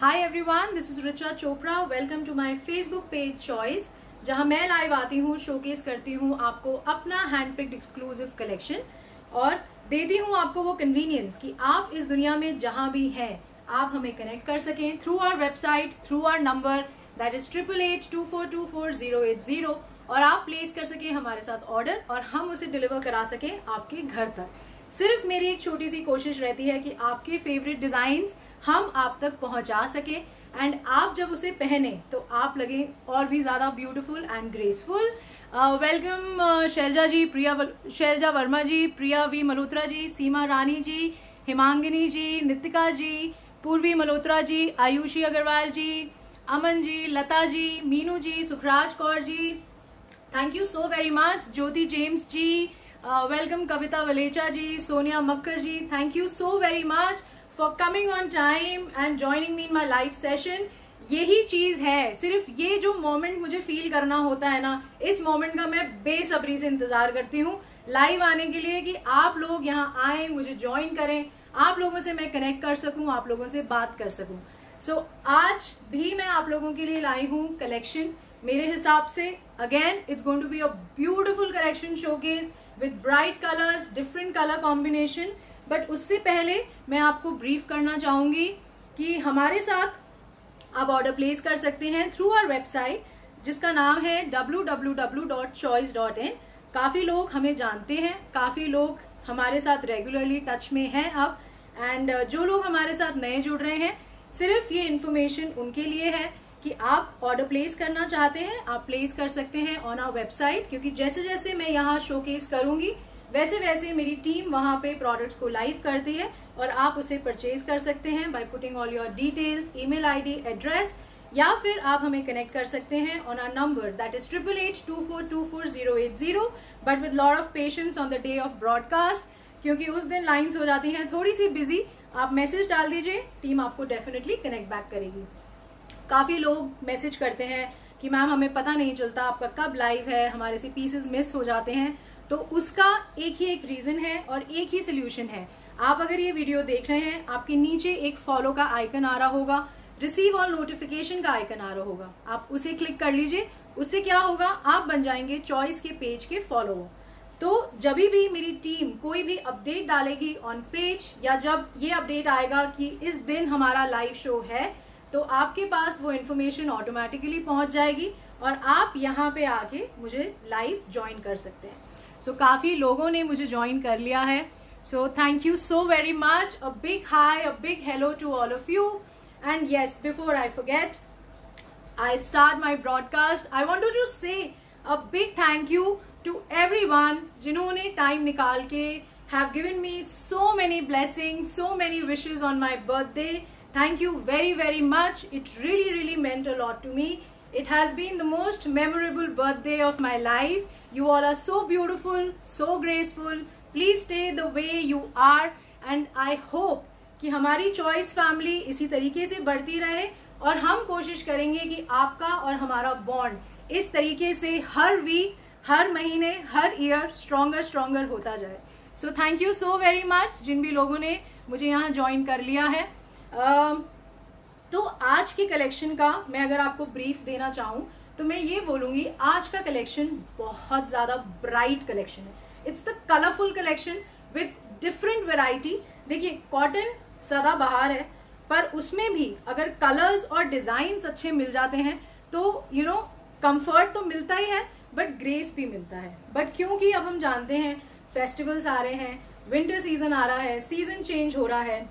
Hi everyone, this is Richa Chopra. Welcome to my Facebook page choice, जहां मैं live आती हूं, शोकेस करती हूं आपको अपना हैंड पिक्ड एक्सक्लूसिव कलेक्शन और देती हूं आपको वो कन्वीनियंस कि आप इस दुनिया में जहां भी हैं आप हमें कनेक्ट कर सकें through our website, through our number that is 8882424080 और आप प्लेस कर सकें हमारे साथ ऑर्डर और हम उसे डिलीवर करा सकें आपके घर तक। सिर्फ मेरी एक छोटी सी कोशिश रहती है कि आपके फेवरेट डिजाइन्स हम आप तक पहुंचा सके एंड आप जब उसे पहने तो आप लगे और भी ज्यादा beautiful and graceful. Welcome Shailaja ji, Shailaja Verma ji, Priya V Malhotra ji, Seema Rani ji, Himangini ji, Nitika ji, Purvi Malhotra ji, Ayushi Agarwal ji, Aman ji, Lata ji, Meenu ji, Sukhraj Kaur ji, thank you so very much. Jyoti James ji, welcome Kavita Valecha ji, Sonia Makkar ji, thank you so very much for coming on time and joining me in my live session. यही चीज है, सिर्फ ये जो मोमेंट मुझे फील करना होता है ना, इस मोमेंट का मैं बेसब्री से इंतजार करती हूँ लाइव आने के लिए कि आप लोग यहाँ आए, मुझे ज्वाइन करें, आप लोगों से मैं कनेक्ट कर सकूं, आप लोगों से बात कर सकूं। सो आज भी मैं आप लोगों के लिए लाई हूँ कलेक्शन मेरे हिसाब से। Again it's going to be a beautiful collection showcase with bright colours, different colour combination. But उससे पहले मैं आपको ब्रीफ करना चाहूंगी कि हमारे साथ आप ऑर्डर प्लेस कर सकते हैं थ्रू आवर वेबसाइट जिसका नाम है www.choice.in। काफी लोग हमें जानते हैं, काफी लोग हमारे साथ रेगुलरली टच में हैं अब, एंड जो लोग हमारे साथ नए जुड़ रहे हैं, सिर्फ ये इन्फॉर्मेशन उनके लिए है कि आप ऑर्डर प्लेस करना चाहते हैं, आप प्लेस कर सकते हैं ऑन आवर वेबसाइट, क्योंकि जैसे जैसे मैं यहाँ शोकेस करूंगी वैसे वैसे मेरी टीम वहां पे प्रोडक्ट्स को लाइव करती है और आप उसे परचेज कर सकते हैं by putting all your details, email ID, address, या फिर आप हमें कनेक्ट कर सकते हैं on our number that is 8882424080। But with lot of patience on the day of broadcast, क्योंकि उस दिन लाइन्स हो जाती हैं थोड़ी सी बिजी, आप मैसेज डाल दीजिए, टीम आपको डेफिनेटली कनेक्ट बैक करेगी। काफी लोग मैसेज करते हैं कि मैम हमें पता नहीं चलता आपका कब लाइव है, हमारे से पीसेस मिस हो जाते हैं। तो उसका एक ही एक रीजन है और एक ही सोल्यूशन है। आप अगर ये वीडियो देख रहे हैं, आपके नीचे एक फॉलो का आइकन आ रहा होगा, रिसीव ऑल नोटिफिकेशन का आइकन आ रहा होगा, आप उसे क्लिक कर लीजिए। उससे क्या होगा, आप बन जाएंगे चॉइस के पेज के फॉलोअर। तो जब भी मेरी टीम कोई भी अपडेट डालेगी ऑन पेज, या जब ये अपडेट आएगा कि इस दिन हमारा लाइव शो है, तो आपके पास वो इन्फॉर्मेशन ऑटोमेटिकली पहुंच जाएगी और आप यहाँ पे आके मुझे लाइव ज्वाइन कर सकते हैं। सो काफी लोगों ने मुझे ज्वाइन कर लिया है, so thank you so very much. A big hi, a big hello to all of you. And yes, before I forget, I start my broadcast, I wanted to say a big thank you to everyone जिन्होंने time निकाल के have given me so many blessings, so many wishes on my birthday. Thank you very very much. It really meant a lot to me. It has been the most memorable birthday of my life. You all are so beautiful, so graceful. Please stay the way you are and I hope कि हमारी choice family इसी तरीके से बढ़ती रहे और हम कोशिश करेंगे कि आपका और हमारा बॉन्ड इस तरीके से हर वीक, हर महीने, हर ईयर स्ट्रॉन्गर होता जाए। So thank you so very much जिन भी लोगों ने मुझे यहाँ ज्वाइन कर लिया है। तो आज की कलेक्शन का मैं अगर आपको ब्रीफ देना चाहूँ तो मैं ये बोलूंगी, आज का कलेक्शन बहुत ज्यादा ब्राइट कलेक्शन है। It's the colourful collection with different variety. देखिए, कॉटन सदाबहार है, पर उसमें भी अगर कलर्स और डिजाइन्स अच्छे मिल जाते हैं तो यू नो कंफर्ट तो मिलता ही है, बट ग्रेस भी मिलता है। बट क्योंकि अब हम जानते हैं फेस्टिवल्स आ रहे हैं, विंटर सीजन आ रहा है, सीजन चेंज हो रहा है,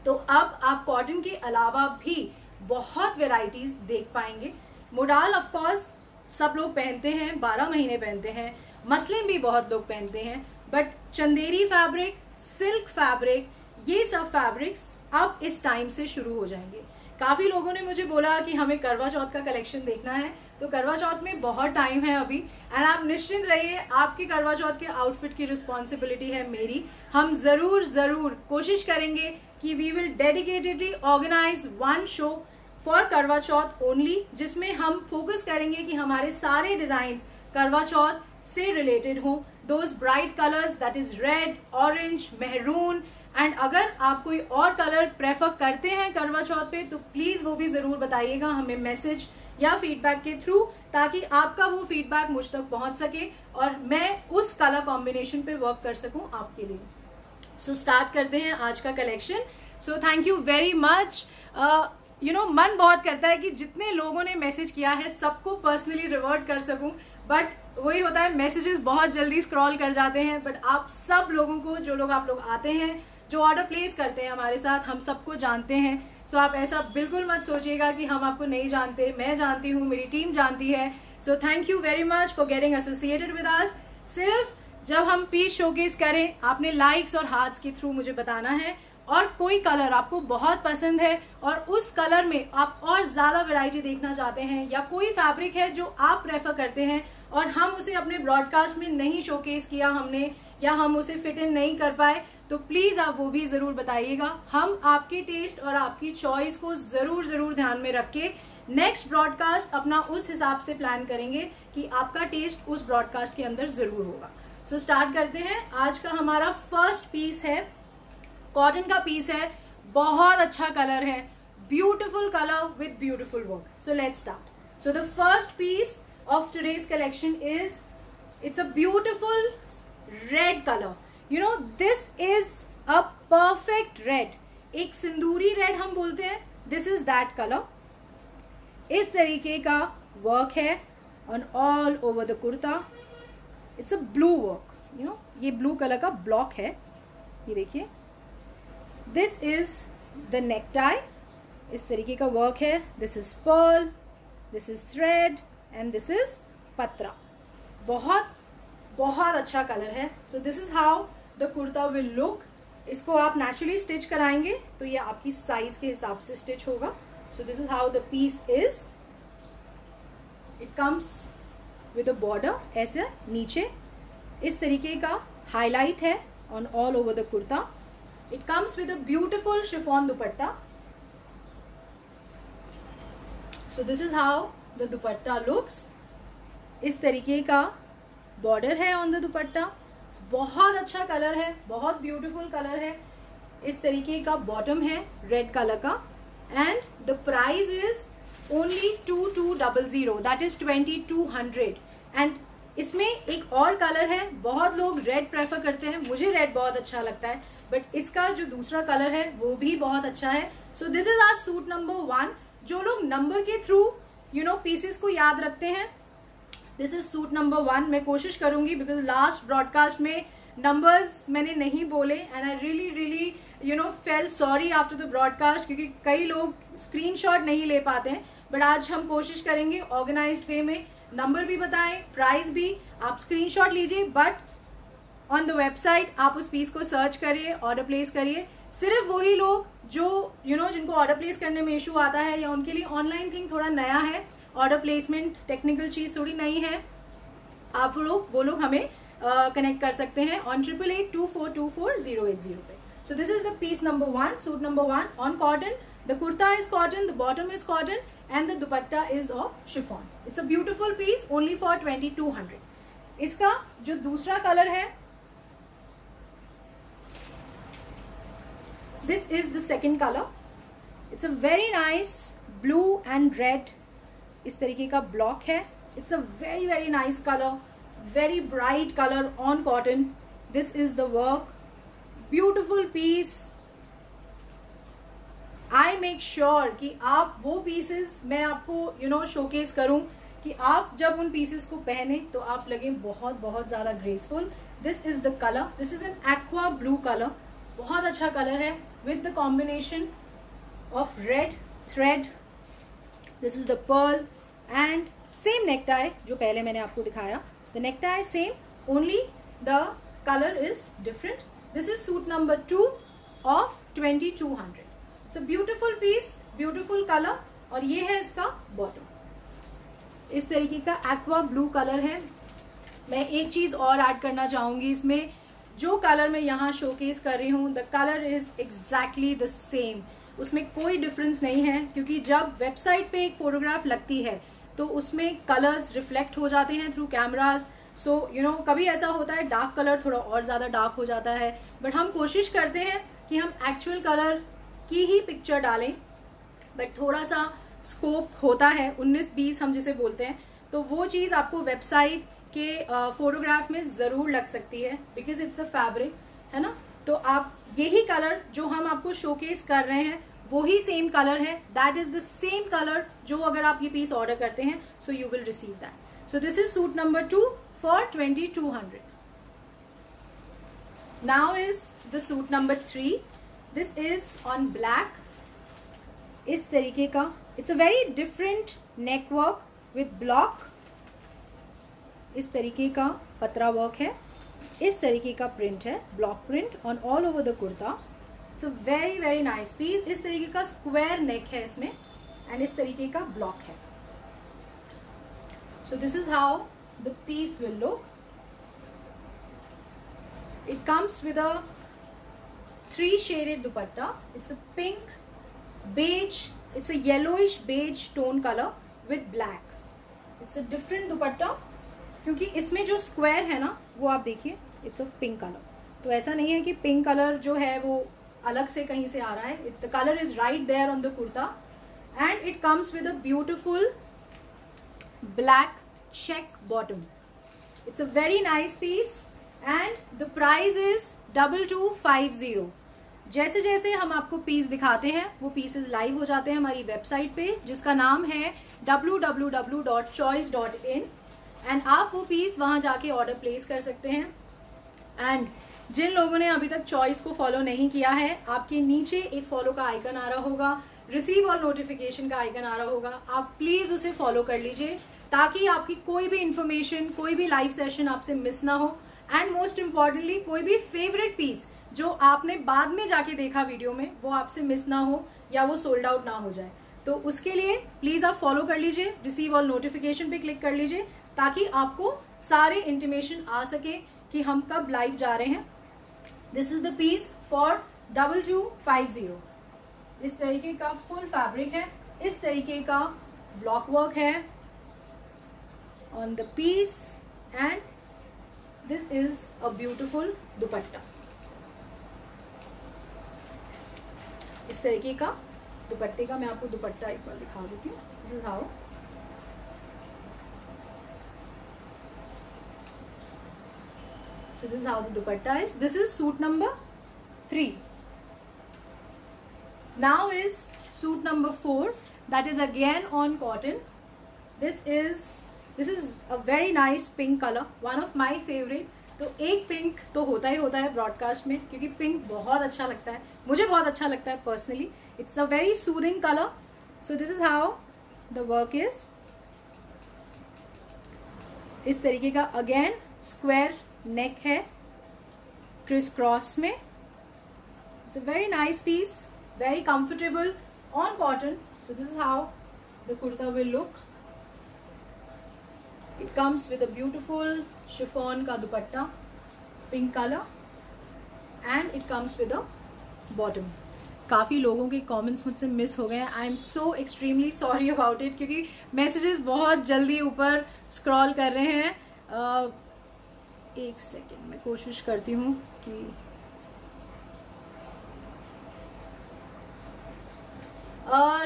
तो अब आप कॉटन के अलावा भी बहुत वेराइटीज देख पाएंगे। मोडाल ऑफ कोर्स सब लोग पहनते हैं, 12 महीने पहनते हैं, मसलिन भी बहुत लोग पहनते हैं, but Chanderi fabric, silk fabric, ये सब फैब्रिक्स अब इस टाइम से शुरू हो जाएंगे। काफी लोगों ने मुझे बोला कि हमें करवा चौथ का कलेक्शन देखना है, तो करवा चौथ में बहुत टाइम है अभी, एंड आप निश्चिंत रहिए, आपके करवा चौथ के आउटफिट की रिस्पॉन्सिबिलिटी है मेरी। हम जरूर कोशिश करेंगे कि we will dedicatedly organise one show for Karva Chauth only, जिसमें हम फोकस करेंगे कि हमारे सारे डिजाइन करवा चौथ से रिलेटेड हों। Those bright colours that is red, orange, maroon, and अगर आप कोई और कलर प्रेफर करते हैं करवा चौथ पे तो प्लीज वो भी जरूर बताइएगा हमें मैसेज या फीडबैक के थ्रू, ताकि आपका वो फीडबैक मुझ तक पहुंच सके और मैं उस कलर कॉम्बिनेशन पे वर्क कर सकूं आपके लिए। सो स्टार्ट करते हैं आज का collection. So thank you very much. मन बहुत करता है कि जितने लोगों ने मैसेज किया है सबको पर्सनली रिवर्ट कर सकूं, बट वही होता है मैसेजेस बहुत जल्दी स्क्रॉल कर जाते हैं। बट आप सब लोगों को, जो लोग आप लोग आते हैं, जो ऑर्डर प्लेस करते हैं हमारे साथ, हम सबको जानते हैं। सो आप ऐसा बिल्कुल मत सोचिएगा कि हम आपको नहीं जानते, मैं जानती हूँ, मेरी टीम जानती है। So thank you very much for getting associated with us. सिर्फ जब हम पीस शोकेस करें आपने लाइक्स और हार्ट्स के थ्रू मुझे बताना है, और कोई कलर आपको बहुत पसंद है और उस कलर में आप और ज्यादा वैरायटी देखना चाहते हैं, या कोई फैब्रिक है जो आप प्रेफर करते हैं और हम उसे अपने ब्रॉडकास्ट में नहीं शोकेस किया हमने, या हम उसे फिट इन नहीं कर पाए, तो प्लीज आप वो भी जरूर बताइएगा। हम आपके टेस्ट और आपकी चॉइस को जरूर ध्यान में रख के नेक्स्ट ब्रॉडकास्ट अपना उस हिसाब से प्लान करेंगे कि आपका टेस्ट उस ब्रॉडकास्ट के अंदर जरूर होगा। सो स्टार्ट करते हैं। आज का हमारा फर्स्ट पीस है, कॉटन का पीस है, बहुत अच्छा कलर है, beautiful colour with beautiful work. So let's start. So the first piece of today's collection is, it's a beautiful red colour. You know this is a perfect red, एक सिंदूरी red हम बोलते हैं, this is that colour. इस तरीके का work है on all over the kurta. It's a blue work, you know ये ब्लू कलर का ब्लॉक है, ये देखिए। This is the neck tie, इस तरीके का वर्क है। This is pearl, this is thread and this is पत्रा। बहुत बहुत अच्छा कलर है। So this is how the kurta will look. इसको आप नेचुरली स्टिच कराएंगे तो ये आपकी साइज के हिसाब से स्टिच होगा। So this is how the piece is. It comes with a border, ऐसे नीचे इस तरीके का हाईलाइट है on all over the kurta. It comes with a beautiful chiffon dupatta. So this is how the dupatta looks. इस तरीके का border है ऑन द दुपट्टा। बहुत अच्छा कलर है, बहुत ब्यूटीफुल कलर है। इस तरीके का बॉटम है रेड कलर का, and the price is only 2200, that is 2200। And इसमें एक और कलर है, बहुत लोग रेड प्रेफर करते हैं, मुझे रेड बहुत अच्छा लगता है, बट इसका जो दूसरा कलर है वो भी बहुत अच्छा है। So this is our suit number 1। जो लोग नंबर के थ्रू पीसेस को याद रखते हैं, दिस इज सूट नंबर 1। मैं कोशिश करूंगी, बिकॉज लास्ट ब्रॉडकास्ट में नंबर्स मैंने नहीं बोले, and I really fail sorry after the broadcast, क्योंकि कई लोग स्क्रीनशॉट नहीं ले पाते हैं। बट आज हम कोशिश करेंगे ऑर्गेनाइज्ड वे में नंबर भी बताएं, प्राइस भी। आप स्क्रीनशॉट लीजिए, बट ऑन द वेबसाइट आप उस पीस को सर्च करिए, ऑर्डर प्लेस करिए। सिर्फ वही लोग जो जिनको ऑर्डर प्लेस करने में इशू आता है, या उनके लिए ऑनलाइन थिंग थोड़ा नया है, ऑर्डर प्लेसमेंट टेक्निकल चीज थोड़ी नई है, आप लोग वो लोग हमें कनेक्ट कर सकते हैं ऑन 8882424080 पे। So this is the piece number 1, suit number 1 on cotton. The kurta is cotton, the bottom is cotton, and the dupatta is of chiffon. It's a beautiful piece only for 2200। इसका जो दूसरा कलर है, this is the second color. It's a very nice blue and red. इस तरीके का block है। It's a very nice color, very bright color on cotton. This is the work. Beautiful piece. I make sure कि आप वो pieces मैं आपको showcase करूं, कि आप जब उन pieces को पहने तो आप लगे बहुत ज्यादा graceful. This is the color. This is an aqua blue color. बहुत अच्छा कलर है with the combination of red thread. This is the pearl and same necktie जो पहले मैंने आपको दिखाया. The necktie same, only the color is different. This is suit number 2 of 2200. It's a beautiful piece, beautiful color. और ये है इसका bottom, इस तरीके का aqua blue कलर है. मैं एक चीज और ऐड करना चाहूंगी इसमें, जो कलर मैं यहाँ शोकेस कर रही हूँ, the colour is exactly the same, उसमें कोई डिफरेंस नहीं है, क्योंकि जब वेबसाइट पे एक फोटोग्राफ लगती है तो उसमें कलर्स रिफ्लेक्ट हो जाते हैं थ्रू कैमराज. सो कभी ऐसा होता है डार्क कलर थोड़ा और ज़्यादा डार्क हो जाता है, बट हम कोशिश करते हैं कि हम एक्चुअल कलर की ही पिक्चर डालें, बट थोड़ा सा स्कोप होता है 19-20 हम जिसे बोलते हैं, तो वो चीज़ आपको वेबसाइट के फोटोग्राफ में ज़रूर लग सकती है, बिकॉज इट्स अ फैब्रिक, है ना। तो आप यही कलर जो हम आपको शोकेस कर रहे हैं वही सेम कलर है, that is the same colour जो अगर आप ये पीस ऑर्डर करते हैं, so you will receive that. So this is suit number 2 for 2200. Now is the suit number 3. This is on black. इस तरीके का, it's a very different neck work with block. इस तरीके का पतरा वर्क है, इस तरीके का प्रिंट है, block print on all over the kurta. It's a very very nice piece. इस तरीके का स्क्वायर नेक है इसमें, एंड इस तरीके का ब्लॉक है. So this is how the piece will look. It comes with a 3 shaded dupatta. It's a pink, beige, it's a yellowish beige tone color with black. It's a different दुपट्टा, क्योंकि इसमें जो square है ना वो आप देखिए, इट्स ऑफ पिंक कलर. तो ऐसा नहीं है कि पिंक कलर जो है वो अलग से कहीं से आ रहा है. The colour is right there on the kurta, and it comes with a beautiful black check bottom. It's a very nice piece and the price is 2250. जैसे जैसे हम आपको पीस दिखाते हैं वो पीसेस लाइव हो जाते हैं हमारी वेबसाइट पे, जिसका नाम है www.choice.in, एंड आप वो पीस वहां जाके ऑर्डर प्लेस कर सकते हैं. एंड जिन लोगों ने अभी तक चॉइस को फॉलो नहीं किया है, आपके नीचे एक फॉलो का आइकन आ रहा होगा, रिसीव ऑल नोटिफिकेशन का आइकन आ रहा होगा, आप प्लीज उसे फॉलो कर लीजिए ताकि आपकी कोई भी इंफॉर्मेशन, कोई भी लाइव सेशन आपसे मिस ना हो. एंड मोस्ट इम्पॉर्टेंटली कोई भी फेवरेट पीस जो आपने बाद में जाके देखा वीडियो में वो आपसे मिस ना हो या वो सोल्ड आउट ना हो जाए. तो उसके लिए प्लीज आप फॉलो कर लीजिए, रिसीव ऑल नोटिफिकेशन पे क्लिक कर लीजिए ताकि आपको सारे इंटीमेशन आ सके कि हम कब लाइव जा रहे हैं. This is the piece for 2250. इस तरीके का फुल फैब्रिक है, इस तरीके का ब्लॉक वर्क है on the piece, and this is a beautiful dupatta. इस तरीके का दुपट्टे का मैं आपको दुपट्टा एक बार दिखा देती हूँ. This is how. So this is how the dupatta is. This is suit number 3. Now is suit number 4. That is again on cotton. This is a very nice pink color. One of my favorite. तो एक pink तो होता ही होता है broadcast में, क्योंकि pink बहुत अच्छा लगता है, मुझे बहुत अच्छा लगता है personally. It's a very soothing colour. So this is how the work is. इस तरीके का अगेन स्क्वायर नेक है, क्रिस क्रॉस में. It's a very nice piece, very comfortable on cotton. So this is how the kurta will look. It comes with a beautiful chiffon का dupatta, pink colour, and it comes with a bottom. काफ़ी लोगों के comments मुझसे miss हो गए हैं. आई am so extremely sorry about it, क्योंकि messages बहुत जल्दी ऊपर स्क्रॉल कर रहे हैं. एक सेकेंड मैं कोशिश करती हूँ कि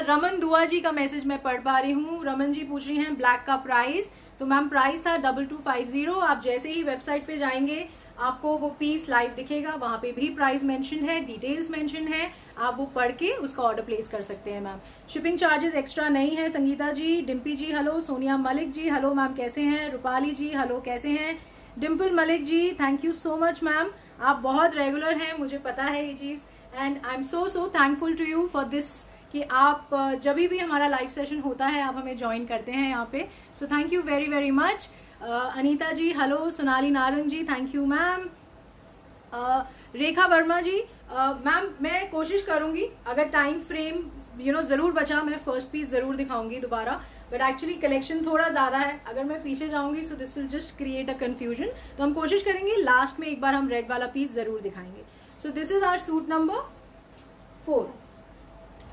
रमन दुआ जी का मैसेज मैं पढ़ पा रही हूँ. रमन जी पूछ रही हैं ब्लैक का प्राइस. तो मैम प्राइस था 2250. आप जैसे ही वेबसाइट पे जाएंगे आपको वो पीस लाइव दिखेगा, वहाँ पे भी प्राइस मेंशन है, डिटेल्स मेंशन है, आप वो पढ़ के उसका ऑर्डर प्लेस कर सकते हैं. मैम शिपिंग चार्जेस एक्स्ट्रा नहीं है. Sangeeta ji, Dimpy ji hello, Sonia Malik ji hello ma'am कैसे हैं, रूपाली जी हेलो कैसे हैं, Dimple Malik ji thank you so much ma'am, आप बहुत रेगुलर हैं, मुझे पता है ये चीज़, and I am so thankful to you for this कि आप जब भी हमारा लाइव सेशन होता है आप हमें ज्वाइन करते हैं यहाँ पे. So thank you very very much. Anita ji hello, Sonali Narang ji thank you ma'am, Rekha Verma ji ma'am मैं कोशिश करूँगी अगर टाइम फ्रेम ज़रूर बचा मैं फर्स्ट पीस ज़रूर दिखाऊंगी दोबारा, बट एक्चुअली कलेक्शन थोड़ा ज़्यादा है, अगर मैं पीछे जाऊँगी so this will just create a confusion. तो हम कोशिश करेंगे लास्ट में एक बार हम रेड वाला पीस ज़रूर दिखाएंगे. So this is our suit number 4.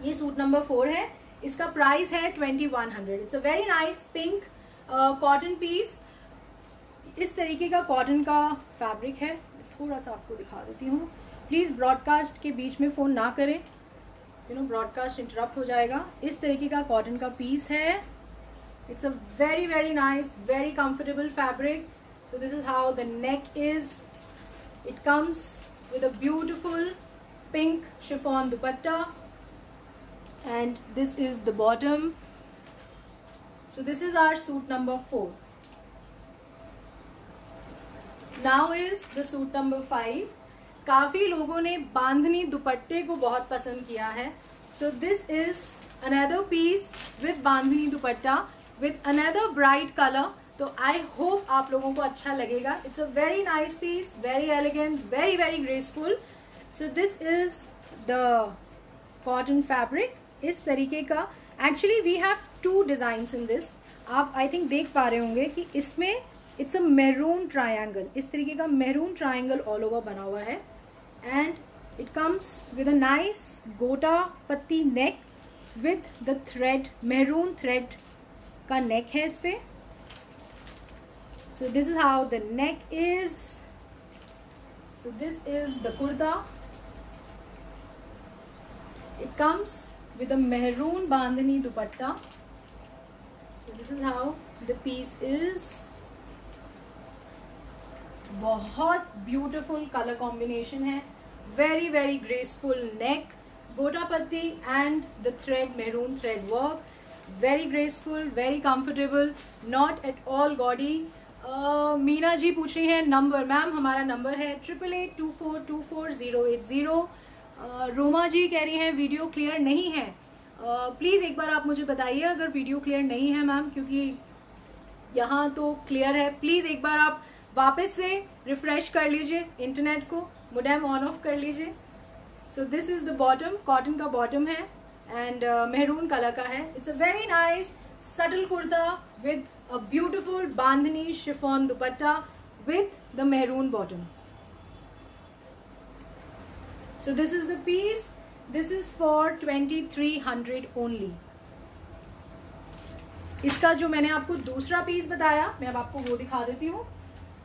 ये सूट नंबर 4 है. इसका प्राइस है 2100. It's a very nice pink cotton piece. इस तरीके का कॉटन का फैब्रिक है. थोड़ा सा आपको दिखा देती हूँ. प्लीज़ ब्रॉडकास्ट के बीच में फ़ोन ना करें, ब्रॉडकास्ट इंटरप्ट हो जाएगा। इस तरीके का कॉटन का पीस है। It's a very very nice, very comfortable fabric. So this is how the neck is. It comes with a beautiful pink chiffon dupatta, and this is the bottom. So this is our suit number 4. Now is the suit number 5. काफ़ी लोगों ने बांधनी दुपट्टे को बहुत पसंद किया है। So this is another piece with bandhani dupatta with another bright color. तो आई होप आप लोगों को अच्छा लगेगा। It's a very nice piece, very elegant, very very graceful. So this is the cotton fabric इस तरीके का। Actually we have 2 designs in this. आप आई थिंक देख पा रहे होंगे कि इसमें इट्स अ मैरून ट्रायंगल, इस तरीके का मैरून ट्रायंगल ऑल ओवर बना हुआ है, and it comes with a nice गोटा पत्ती नेक with the thread, maroon thread का नेक है इस पे। So this is how the neck is. So this is the kurta. It comes with a maroon bandhani dupatta. So this is how the piece is. बहुत beautiful color combination है, very very graceful neck, gota patti and the thread, maroon thread work, very graceful, very comfortable, not at all gaudy. Meena ji पूछ रही है number. Ma'am हमारा number है 8882424080। रोमा जी कह रही हैं वीडियो क्लियर नहीं है। प्लीज़ एक बार आप मुझे बताइए अगर वीडियो क्लियर नहीं है मैम, क्योंकि यहाँ तो क्लियर है। प्लीज़ एक बार आप वापस से रिफ्रेश कर लीजिए इंटरनेट को, मोडेम ऑन ऑफ कर लीजिए। सो this is the bottom, cotton का बॉटम है एंड मेहरून कलर का है। It's a very nice subtle kurta with a beautiful bandhani chiffon dupatta with the maroon bottom. So this is the piece. This is for 2300 only. इसका जो मैंने आपको दूसरा piece बताया, मैं अब आपको वो दिखा देती हूँ।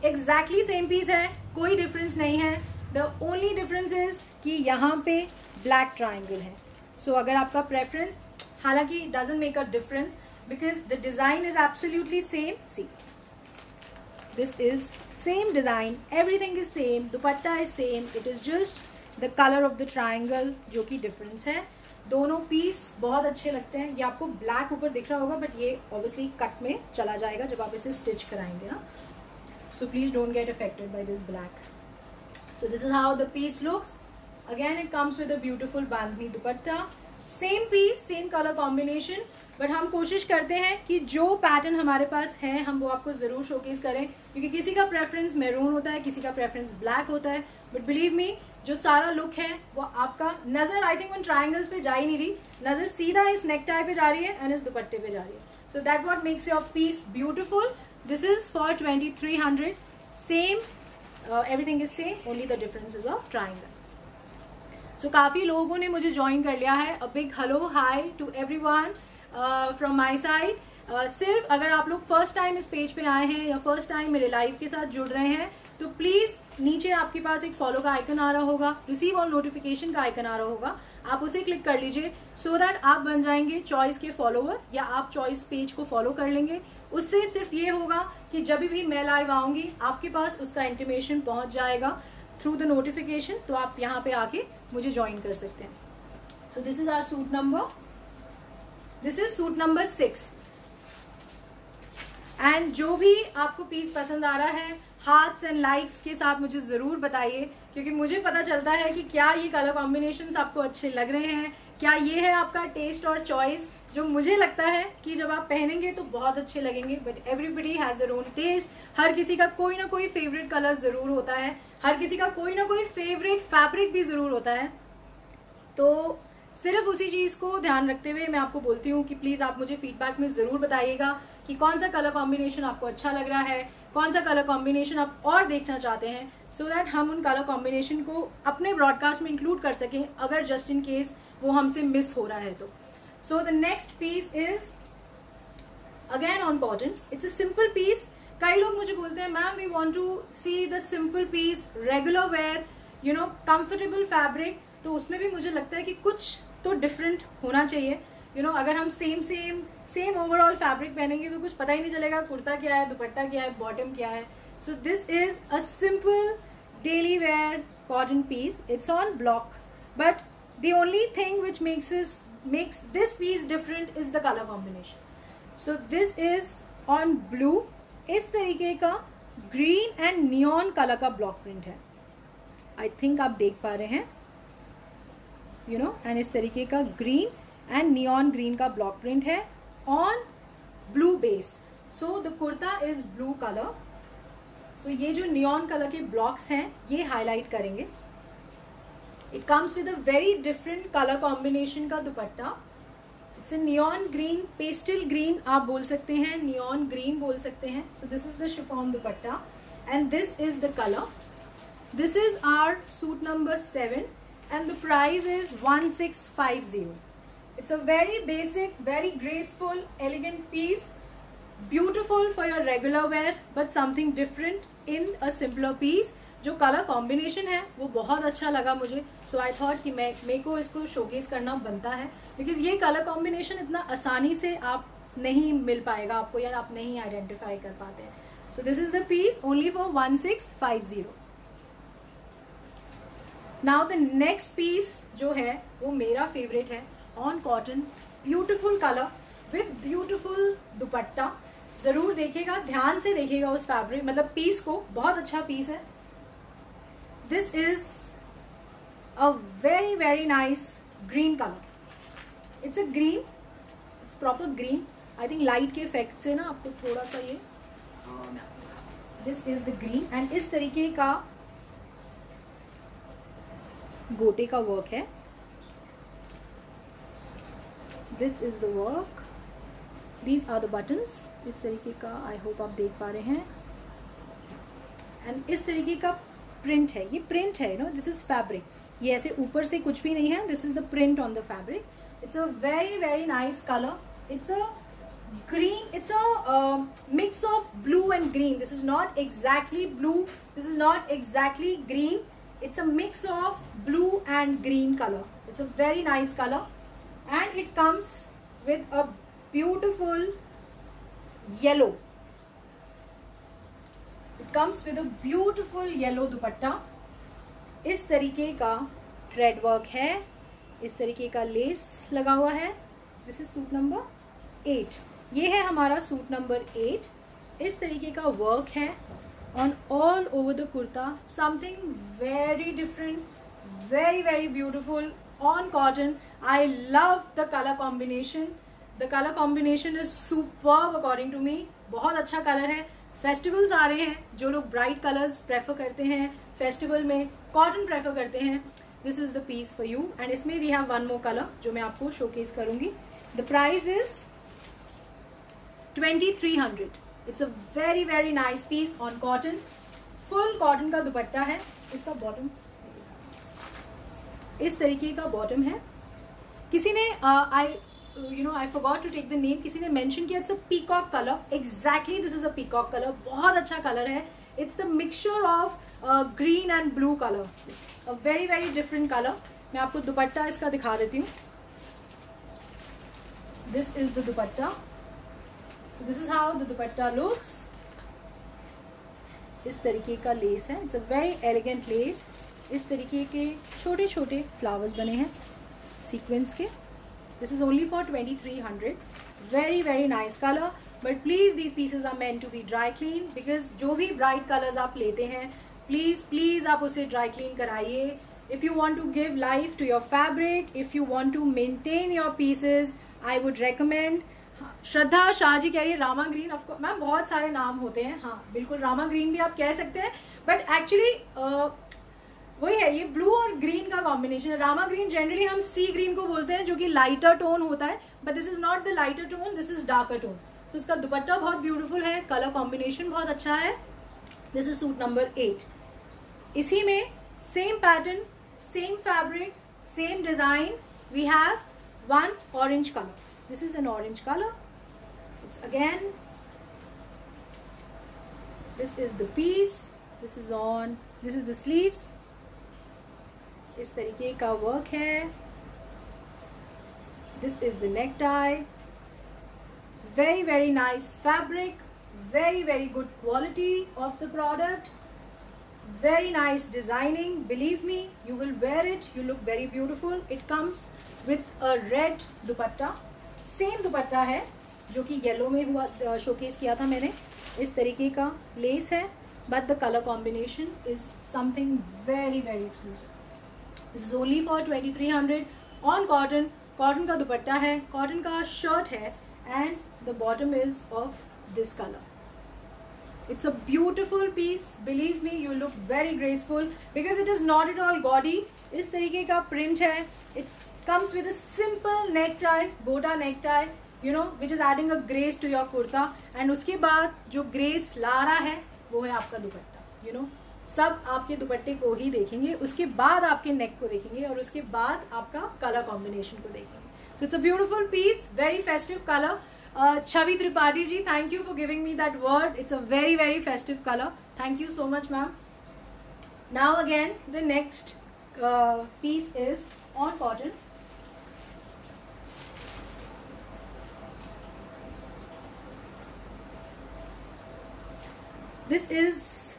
Exactly same पीस है, कोई डिफरेंस नहीं है। The only difference is कि यहाँ पे black triangle है। So अगर आपका प्रेफरेंस, हालांकि doesn't make a difference because the design is absolutely same. See, this is same design, everything is same, dupatta is same, it is just the color of the triangle जो कि difference है। दोनों piece बहुत अच्छे लगते हैं। ये आपको ब्लैक ऊपर दिख रहा होगा, बट ये ऑब्वियसली कट में चला जाएगा जब आप इसे स्टिच कराएंगे ना। So please don't get affected by this black. So this is how the piece looks. Again it comes with a beautiful bandhani dupatta, same piece, same color combination, but हम कोशिश करते हैं कि जो पैटर्न हमारे पास है हम वो आपको ज़रूर शोकेस करें, क्योंकि किसी का प्रेफरेंस मैरून होता है, किसी का प्रेफरेंस ब्लैक होता है, बट बिलीव मी जो सारा लुक है वो आपका नज़र आई थिंक उन ट्राइंगल्स पे जा ही नहीं रही, नज़र सीधा इस नेक टाई पे जा रही है एंड इस दुपट्टे पे जा रही है। So that what makes your piece beautiful. This is for 2300, same, everything is same, only the difference is of triangle. So काफ़ी लोगों ने मुझे ज्वाइन कर लिया है। A big hello hi to everyone from my side. सिर्फ अगर आप लोग फर्स्ट टाइम इस पेज पे आए हैं या फर्स्ट टाइम मेरे लाइव के साथ जुड़ रहे हैं तो प्लीज़ नीचे आपके पास एक फॉलो का आइकन आ रहा होगा, रिसीव ऑल नोटिफिकेशन का आइकन आ रहा होगा, आप उसे क्लिक कर लीजिए सो दैट आप बन जाएंगे चॉइस के फॉलोवर, या आप चॉइस पेज को फॉलो कर लेंगे। उससे सिर्फ ये होगा कि जब भी मैं लाइव आऊँगी आपके पास उसका इंटीमेशन पहुँच जाएगा थ्रू द नोटिफिकेशन, तो आप यहाँ पे आके मुझे ज्वाइन कर सकते हैं। So this is our suit number, this is suit number 6। एंड जो भी आपको पीस पसंद आ रहा है हार्ट्स एंड लाइक्स के साथ मुझे ज़रूर बताइए, क्योंकि मुझे पता चलता है कि क्या ये कलर कॉम्बिनेशंस आपको अच्छे लग रहे हैं, क्या ये है आपका टेस्ट और चॉइस। जो मुझे लगता है कि जब आप पहनेंगे तो बहुत अच्छे लगेंगे, but everybody has their own taste. हर किसी का कोई ना कोई फेवरेट कलर ज़रूर होता है, हर किसी का कोई ना कोई फेवरेट फैब्रिक भी ज़रूर होता है। तो सिर्फ उसी चीज़ को ध्यान रखते हुए मैं आपको बोलती हूँ कि प्लीज़ आप मुझे फीडबैक में ज़रूर बताइएगा कि कौन सा कलर कॉम्बिनेशन आपको अच्छा लग रहा है, कौन सा कलर कॉम्बिनेशन आप और देखना चाहते हैं, सो दैट हम उन कलर कॉम्बिनेशन को अपने ब्रॉडकास्ट में इंक्लूड कर सकें अगर जस्ट इन केस वो हमसे मिस हो रहा है तो। So the next piece is again on cotton, it's a simple piece. कई लोग मुझे बोलते हैं ma'am we want to see the simple piece regular wear comfortable fabric, तो उसमें भी मुझे लगता है कि कुछ तो डिफरेंट होना चाहिए. अगर हम सेम ओवरऑल फैब्रिक पहनेंगे तो कुछ पता ही नहीं चलेगा कुर्ता क्या है, दुपट्टा क्या है, बॉटम क्या है. So this is a simple daily wear cotton piece. It's on block, but the only thing which makes this piece different is the color combination. So this is on blue. इस तरीके का green and neon colour का block print है. आई think आप देख पा रहे हैं, एंड इस तरीके का ग्रीन एंड नियॉन ग्रीन का ब्लॉक प्रिंट है on blue base. So the kurta is blue colour. So ये जो नियॉन कलर के ब्लॉक्स हैं ये हाईलाइट करेंगे. It comes with a very different color combination का दुपट्टा. It's a neon green, pastel green आप बोल सकते हैं, neon green बोल सकते हैं. So this is the chiffon dupatta and this is the color. This is our suit number 7 and the price is 1650. It's a very basic, very graceful, elegant piece. Beautiful for your regular wear but something different in a simpler piece. जो colour combination है वो बहुत अच्छा लगा मुझे. सो I thought कि मेरे को इसको शोकेस करना बनता है, बिकॉज ये कलर कॉम्बिनेशन इतना आसानी से आप नहीं मिल पाएगा आपको, या आप नहीं आइडेंटिफाई कर पाते हैं. So this is the piece only for 1650. Now the next piece जो है वो मेरा फेवरेट है, on cotton, beautiful colour with beautiful dupatta. जरूर देखिएगा, ध्यान से देखिएगा उस फैब्रिक, मतलब पीस को. बहुत अच्छा पीस है. This is a very very nice green color. It's a green. It's proper green. I think light के इफेक्ट से ना आपको थोड़ा सा ये This is the green and इस तरीके का गोटे का वर्क है. This is the work. These are the buttons. इस तरीके का, I hope आप देख पा रहे हैं. And इस तरीके का प्रिंट है. ये प्रिंट है, दिस इज फैब्रिक. ये ऐसे ऊपर से कुछ भी नहीं है. This is the print on the fabric. It's a very very nice colour. It's a green. It's a mix of blue and green. This is not exactly blue. This is not exactly green. It's a mix of blue and green color. It's a very nice color, and it comes with a beautiful yellow. It comes with a beautiful yellow दुपट्टा. इस तरीके का thread work है, इस तरीके का lace लगा हुआ है. This is suit number 8. ये है हमारा सूट नंबर 8. इस तरीके का वर्क है on all over the kurta. Something very different, very very beautiful on cotton. I love the colour combination. The colour combination is superb according to me. बहुत अच्छा colour है. फेस्टिवल्स आ रहे हैं, जो लोग ब्राइट कलर्स प्रेफर करते हैं फेस्टिवल में, कॉटन प्रेफर करते हैं, this is the piece for you. And इसमें we have one more colour जो मैं आपको शोकेस करूंगी. The price is 2300. It's a very very nice piece on cotton. Full cotton का दुपट्टा है. इसका बॉटम इस तरीके का बॉटम है. किसी ने I forgot to take the name. किसी ने mention किया it's a peacock color. Exactly, this is a peacock color. बहुत अच्छा color है. It's the mixture of green and blue color. A very very different color. मैं आपको दुपट्टा इसका दिखा देती हूँ. This is the dupatta. So this is how the dupatta looks. इस तरीके का लेस है. It's a very elegant lace. इस तरीके के छोटे छोटे फ्लावर्स बने हैं सीक्वेंस के. This is only for 2300. Very very nice color. But please these pieces are meant to be dry clean, because जो भी bright colors आप लेते हैं please आप उसे dry clean कराइए. If you want to give life to your fabric, if you want to maintain your pieces, I would recommend. श्रद्धा शाह जी कह रही है रामा ग्रीन. ऑफकोर्स मैम, बहुत सारे नाम होते हैं. हाँ बिल्कुल, रामा ग्रीन भी आप कह सकते हैं, बट एक्चुअली वही है, ये ब्लू और ग्रीन का कॉम्बिनेशन है. रामा ग्रीन जनरली हम सी ग्रीन को बोलते हैं, जो कि लाइटर टोन होता है, but this is not the lighter tone, this is darker tone. So इसका दुपट्टा बहुत ब्यूटीफुल है, कलर कॉम्बिनेशन बहुत अच्छा है. This is suit number 8. इसी में same pattern, same fabric, same design, we have one orange colour. This is an orange colour. It's again, this is the piece, this is the sleeves. इस तरीके का work है. This is the neck tie. Very very nice fabric, very very good quality of the product, very nice designing. Believe me, you will wear it, you look very beautiful. It comes with a red dupatta. Same dupatta है जो कि yellow में हुआ showcase किया था मैंने. इस तरीके का लेस है, but the color combination is something very very exclusive. This is only for 2300 on cotton. Cotton का दुपट्टा है, कॉटन का शर्ट है, and the bottom is of this color. It's a beautiful piece. Believe me, you look very graceful because it is not at all gaudy. इस तरीके का print है. It comes with a simple neck tie, bota neck tie, you know, which is adding a grace to your kurta. And उसके बाद जो grace ला रहा है वो है आपका दुपट्टा. You know, सब आपके दुपट्टे को ही देखेंगे, उसके बाद आपके नेक को देखेंगे और उसके बाद आपका कलर कॉम्बिनेशन को देखेंगे. So it's a beautiful piece, very festive color. Chavi Tripathi ji, thank you for giving me that word. It's a very very festive color. Thank you so much, ma'am. Now again, the next piece is on cotton. This is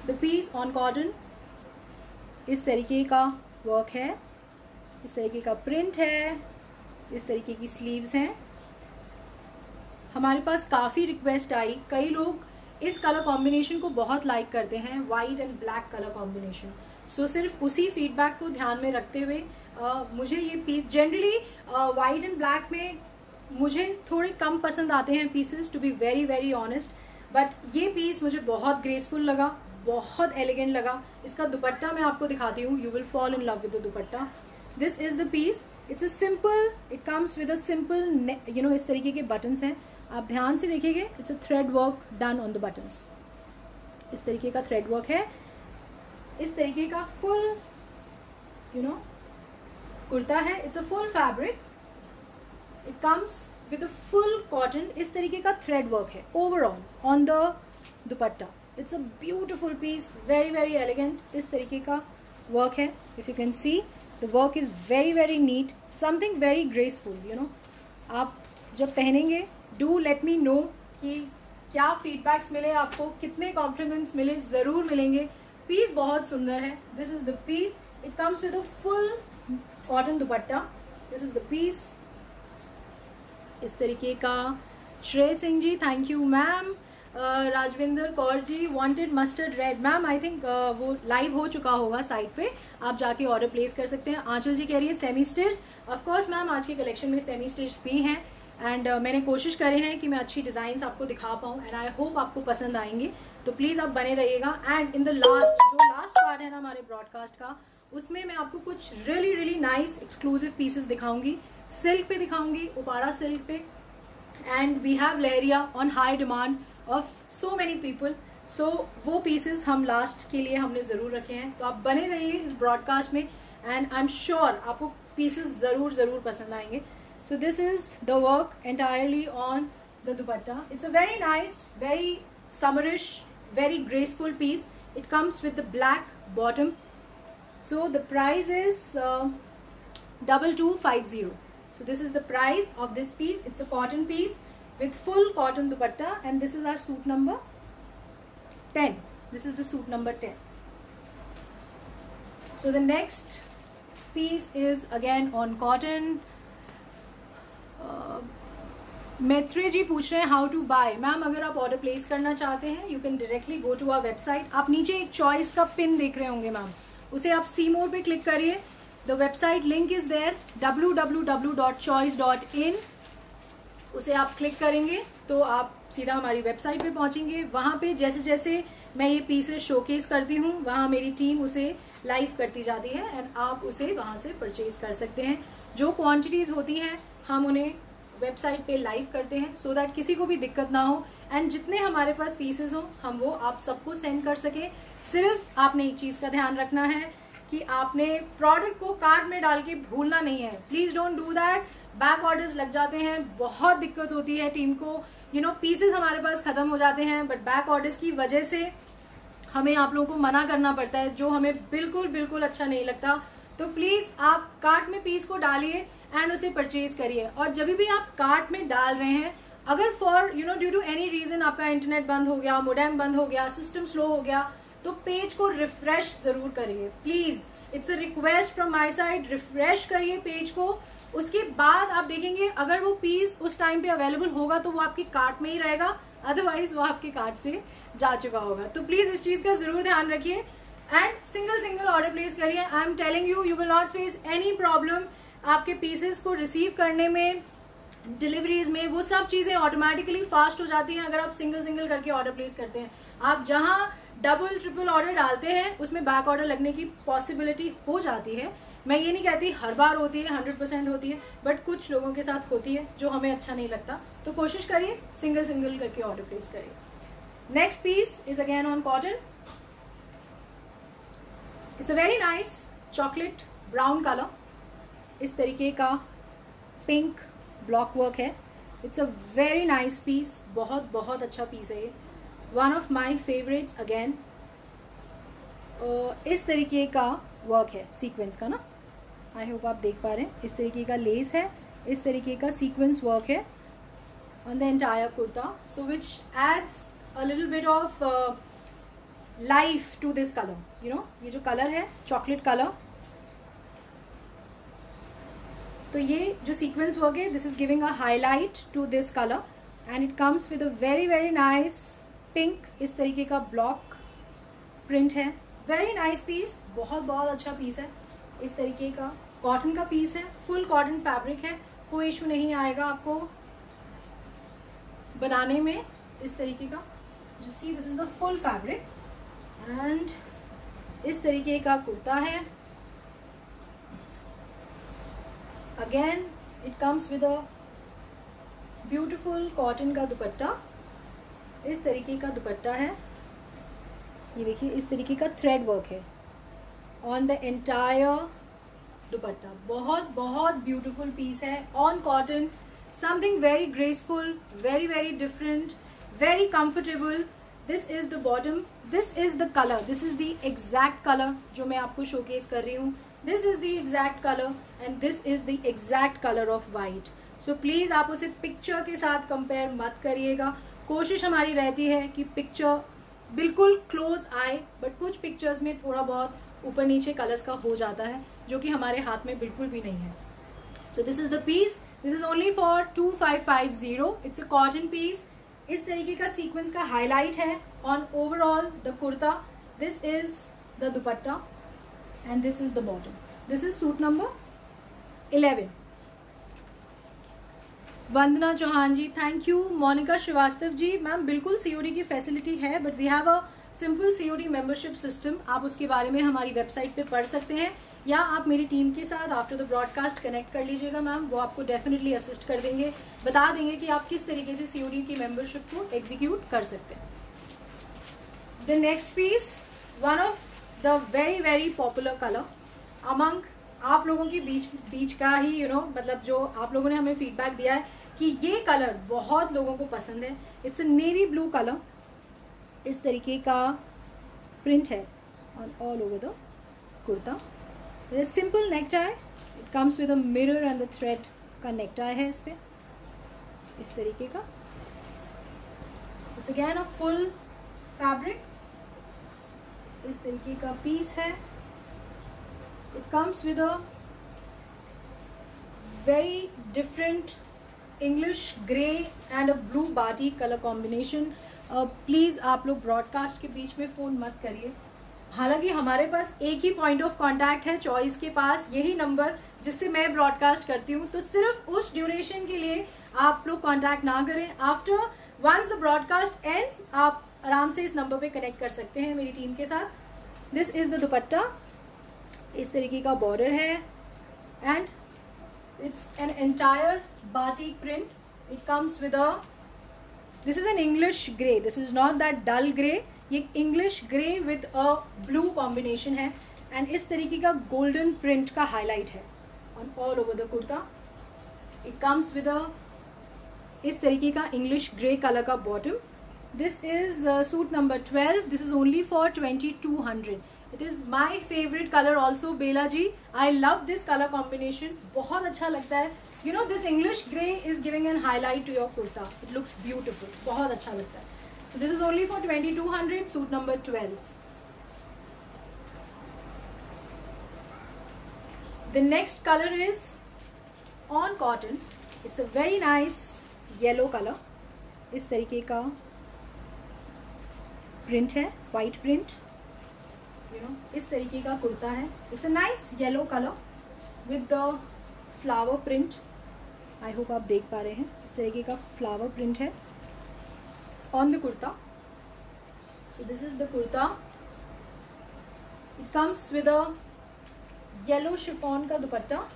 the piece on cotton. इस तरीके का work है, इस तरीके का print है, इस तरीके की स्लीव्स हैं. हमारे पास काफ़ी रिक्वेस्ट आई, कई लोग इस कलर कॉम्बिनेशन को बहुत लाइक करते हैं, white and black colour combination. So सिर्फ उसी फीडबैक को ध्यान में रखते हुए मुझे ये piece generally white and black में मुझे थोड़े कम पसंद आते हैं pieces, to be very very honest. But ये पीस मुझे बहुत ग्रेसफुल लगा, बहुत एलिगेंट लगा. इसका दुपट्टा मैं आपको दिखाती हूँ. You will fall in love with the dupatta. This is the piece. It's a simple, it comes with a simple, you know, इस तरीके के बटन्स हैं. आप ध्यान से देखिएगा. It's a thread work done on the buttons. इस तरीके का थ्रेड वर्क है. इस तरीके का फुल, यू नो, कुर्ता है. It's a full fabric. It comes with a full cotton. इस तरीके का थ्रेड वर्क है overall on the dupatta. It's a beautiful piece, very very elegant. इस तरीके का वर्क है. If you can see, the work is very very neat, something very graceful. You know, आप जब पहनेंगे, डू लेट मी नो कि क्या फीडबैक्स मिले आपको, कितने कॉम्प्लीमेंट्स मिले. ज़रूर मिलेंगे. पीस बहुत सुंदर है. This is the piece. It comes with a full cotton dupatta. This is the piece. इस तरीके का. Shrey Singh ji, thank you ma'am. Rajvinder Kaur ji, wanted mustard red. Ma'am I think वो लाइव हो चुका होगा साइट पे, आप जाके ऑर्डर प्लेस कर सकते हैं. आंचल जी कह रही है semi stitched. Of course ma'am, आज के कलेक्शन में सेमी स्टिच्ड भी हैं. एंड मैंने कोशिश करे हैं कि मैं अच्छी डिज़ाइंस आपको दिखा पाऊँ. एंड आई होप आपको पसंद आएंगे. तो प्लीज़ आप बने रहिएगा. एंड इन द लास्ट, जो लास्ट पार्ट है ना हमारे ब्रॉडकास्ट का, उसमें मैं आपको कुछ really really nice exclusive pieces दिखाऊंगी. सिल्क पे दिखाऊंगी, उपाड़ा सिल्क पे. And we have leheriya on high demand of so many people. So वो पीसेस हम लास्ट के लिए हमने ज़रूर रखे हैं. तो आप बने रहिए इस ब्रॉडकास्ट में. एंड आई एम श्योर आपको पीसेस ज़रूर ज़रूर पसंद आएंगे. So this is the work entirely on the dupatta. It's a very nice, very summerish, very graceful piece. It comes with the black bottom. So the price is 2250. So this is the price of this piece. It's a cotton piece with full cotton dupatta, and this is our suit number 10. This is the suit number 10. So the next piece is again on cotton. Maitreya जी पूछ रहे हैं how to bye. Ma'am, अगर आप order place करना चाहते हैं, you can directly go to our website. आप नीचे एक चॉइस का पिन देख रहे होंगे मैम, उसे आप सी मोर पे क्लिक करिए. The website link is there, www.choice.in. उसे आप क्लिक करेंगे तो आप सीधा हमारी वेबसाइट पे पहुंचेंगे. वहाँ पे जैसे जैसे मैं ये पीसेस शोकेस करती हूँ, वहाँ मेरी टीम उसे लाइव करती जाती है एंड आप उसे वहाँ से परचेज कर सकते हैं. जो क्वांटिटीज़ होती हैं हम उन्हें वेबसाइट पे लाइव करते हैं, सो दैट किसी को भी दिक्कत ना हो. एंड जितने हमारे पास पीसेस हो, हम वो आप सबको सेंड कर सके. सिर्फ आपने एक चीज़ का ध्यान रखना है कि आपने प्रोडक्ट को कार्ट में डाल के भूलना नहीं है. Please don't do that. Back orders लग जाते हैं, बहुत दिक्कत होती है टीम को. यू नो, पीसेस हमारे पास ख़त्म हो जाते हैं, बट बैक ऑर्डर्स की वजह से हमें आप लोगों को मना करना पड़ता है, जो हमें बिल्कुल बिल्कुल अच्छा नहीं लगता। तो प्लीज आप कार्ट में पीस को डालिए एंड उसे परचेज करिए। और जब भी आप कार्ट में डाल रहे हैं, अगर for due to any reason आपका इंटरनेट बंद हो गया, मोडेम बंद हो गया, सिस्टम स्लो हो गया, तो पेज को रिफ्रेश जरूर करिए please. It's a request from my side, refresh करिए पेज को। उसके बाद आप देखेंगे अगर वो पीस उस टाइम पे अवेलेबल होगा तो वो आपके कार्ट में ही रहेगा, अदरवाइज वो आपके कार्ट से जा चुका होगा। तो प्लीज इस चीज का जरूर ध्यान रखिए एंड सिंगल ऑर्डर प्लेस करिए। I am telling you, you will not face any problem आपके पीसेस को रिसीव करने में, डिलीवरीज में। वो सब चीजें ऑटोमेटिकली फास्ट हो जाती हैं अगर आप सिंगल करके ऑर्डर प्लेस करते हैं। आप जहां डबल ट्रिपल ऑर्डर डालते हैं उसमें बैक ऑर्डर लगने की पॉसिबिलिटी हो जाती है। मैं ये नहीं कहती हर बार होती है, 100% होती है, बट कुछ लोगों के साथ होती है जो हमें अच्छा नहीं लगता। तो कोशिश करिए सिंगल करके ऑर्डर प्लेस करिए। Next piece is again on cotton. It's a very nice chocolate brown colour. इस तरीके का पिंक ब्लॉक वर्क है। It's a very nice piece, बहुत अच्छा पीस है ये, one of my favourites again. इस तरीके का वर्क है सीक्वेंस का ना, आई होप आप देख पा रहे हैं। इस तरीके का लेस है, इस तरीके का सीक्वेंस वर्क है on the entire kurta, so which adds a little bit of life to this colour. ये जो कलर है चॉकलेट कलर, तो ये जो सीक्वेंस वर्क है, this is giving a highlight to this colour and it comes with a very nice pink. इस तरीके का ब्लॉक प्रिंट है, वेरी नाइस पीस, बहुत अच्छा पीस है। इस तरीके का कॉटन का पीस है, फुल कॉटन फैब्रिक है, कोई इशू नहीं आएगा आपको बनाने में। इस तरीके का जो see this is the full fabric and इस तरीके का कुर्ता है। Again it comes with a beautiful cotton का दुपट्टा। इस तरीके का दुपट्टा है, ये देखिए इस तरीके का थ्रेड वर्क है ऑन द एंटायर दुपट्टा। बहुत ब्यूटीफुल पीस है on cotton, something very graceful, very different, very comfortable. This is the bottom, this is the colour, this is the exact colour जो मैं आपको शोकेस कर रही हूँ। This is the exact colour and this is the exact colour of white. So please आप उसे picture के साथ कंपेयर मत करिएगा। कोशिश हमारी रहती है कि पिक्चर बिल्कुल क्लोज आए, बट कुछ पिक्चर्स में थोड़ा बहुत ऊपर नीचे कलर्स का हो जाता है जो कि हमारे हाथ में बिल्कुल भी नहीं है। So this is the piece, this is only for 2550। It's a cotton piece. इस तरीके का सीक्वेंस का हाईलाइट है on overall the kurta. This is the dupatta and this is the bottom. This is suit number 11। Vandana Chauhan ji, thank you. Monika Srivastava ji, ma'am बिल्कुल COD की facility है, but we have a simple COD membership system. आप उसके बारे में हमारी वेबसाइट पे पढ़ सकते हैं या आप मेरी टीम के साथ आफ्टर द ब्रॉडकास्ट कनेक्ट कर लीजिएगा मैम, वो आपको डेफिनेटली असिस्ट कर देंगे, बता देंगे कि आप किस तरीके से सीओडी की मेंबरशिप को एग्जीक्यूट कर सकते हैं। The next piece, one of the very popular colour among आप लोगों के बीच का ही मतलब जो आप लोगों ने हमें फीडबैक दिया है कि ये कलर बहुत लोगों को पसंद है। It's a navy blue colour. इस तरीके का प्रिंट है on all over the kurta. Simple neck tie, it comes with a mirror and the thread का नेक टाई है इस पे, इस तरीके का। It's again a full fabric. इस तरीके का पीस है। It comes with a very different English grey and a blue batik color combination. Please आप लोग ब्रॉडकास्ट के बीच में फ़ोन मत करिए। हालांकि हमारे पास एक ही पॉइंट ऑफ कांटेक्ट है चॉइस के पास, यही नंबर जिससे मैं ब्रॉडकास्ट करती हूँ, तो सिर्फ उस ड्यूरेशन के लिए आप लोग कांटेक्ट ना करें। After once the broadcast ends आप आराम से इस नंबर पे कनेक्ट कर सकते हैं मेरी टीम के साथ। This is the dupatta. इस तरीके का बॉर्डर है and it's an entire batik print. It comes with a, this is an English grey, this is not that dull grey, ये English grey with a blue combination है and इस तरीके का golden print का highlight है on all over the kurta. It comes with a इस तरीके का इंग्लिश ग्रे कलर का bottom This is suit number 12. This is only for 2200. It is my favorite color also, Bela ji. I love this color combination. बहुत अच्छा लगता है. You know, this English grey is giving an highlight to your kurta. It looks beautiful. बहुत अच्छा लगता है. So this is only for 2200. Suit number 12. The next color is on cotton. It's a very nice yellow color. इस तरीके का print है, white print, you know, इस तरीके का कुर्ता है. It's a nice yellow colour with the flower print. I hope आप देख पा रहे हैं. इस तरीके का फ्लावर प्रिंट है on the kurta. So this is the kurta. It comes with a yellow chiffon का दुपट्टा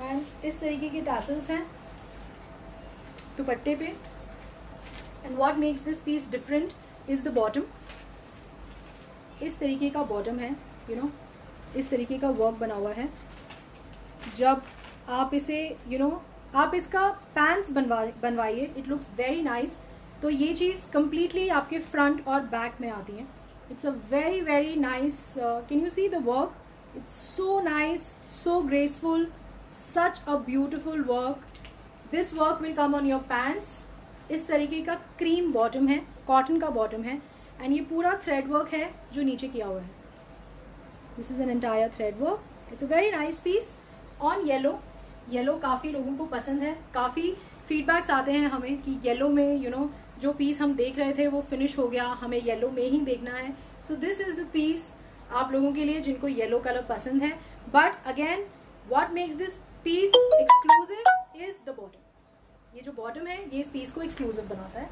एंड इस तरीके के टैसल्स हैं दुपट्टे पे. And what makes this piece different is the bottom. इस तरीके का बॉटम है, यू नो, इस तरीके का वर्क बना हुआ है. जब आप इसे, यू नो, आप इसका पैंट्स बनवाइए, इट लुक्स वेरी नाइस. तो ये चीज़ कम्प्लीटली आपके फ्रंट और बैक में आती है. It's a very very nice. Can you see the work? It's so nice, so graceful, such a beautiful work. This work will come on your pants. इस तरीके का क्रीम बॉटम है, cotton का bottom है and ये पूरा thread work है जो नीचे किया हुआ है. This is an entire thread work. It's a very nice piece on yellow. Yellow काफ़ी लोगों को पसंद है. काफ़ी फीडबैक्स आते हैं हमें कि येलो में, यू नो, जो पीस हम देख रहे थे वो फिनिश हो गया, हमें येलो में ही देखना है. So this is the piece आप लोगों के लिए जिनको येलो कलर पसंद है. But again what makes this piece exclusive is the bottom. ये जो बॉटम है ये इस पीस को एक्सक्लूसिव बनाता है.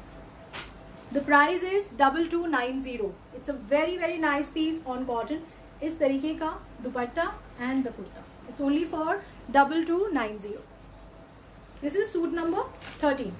The price is 2290. It's a very very nice piece on cotton. इस तरीके का dupatta and the kurta. It's only for 2290. This is suit number 13.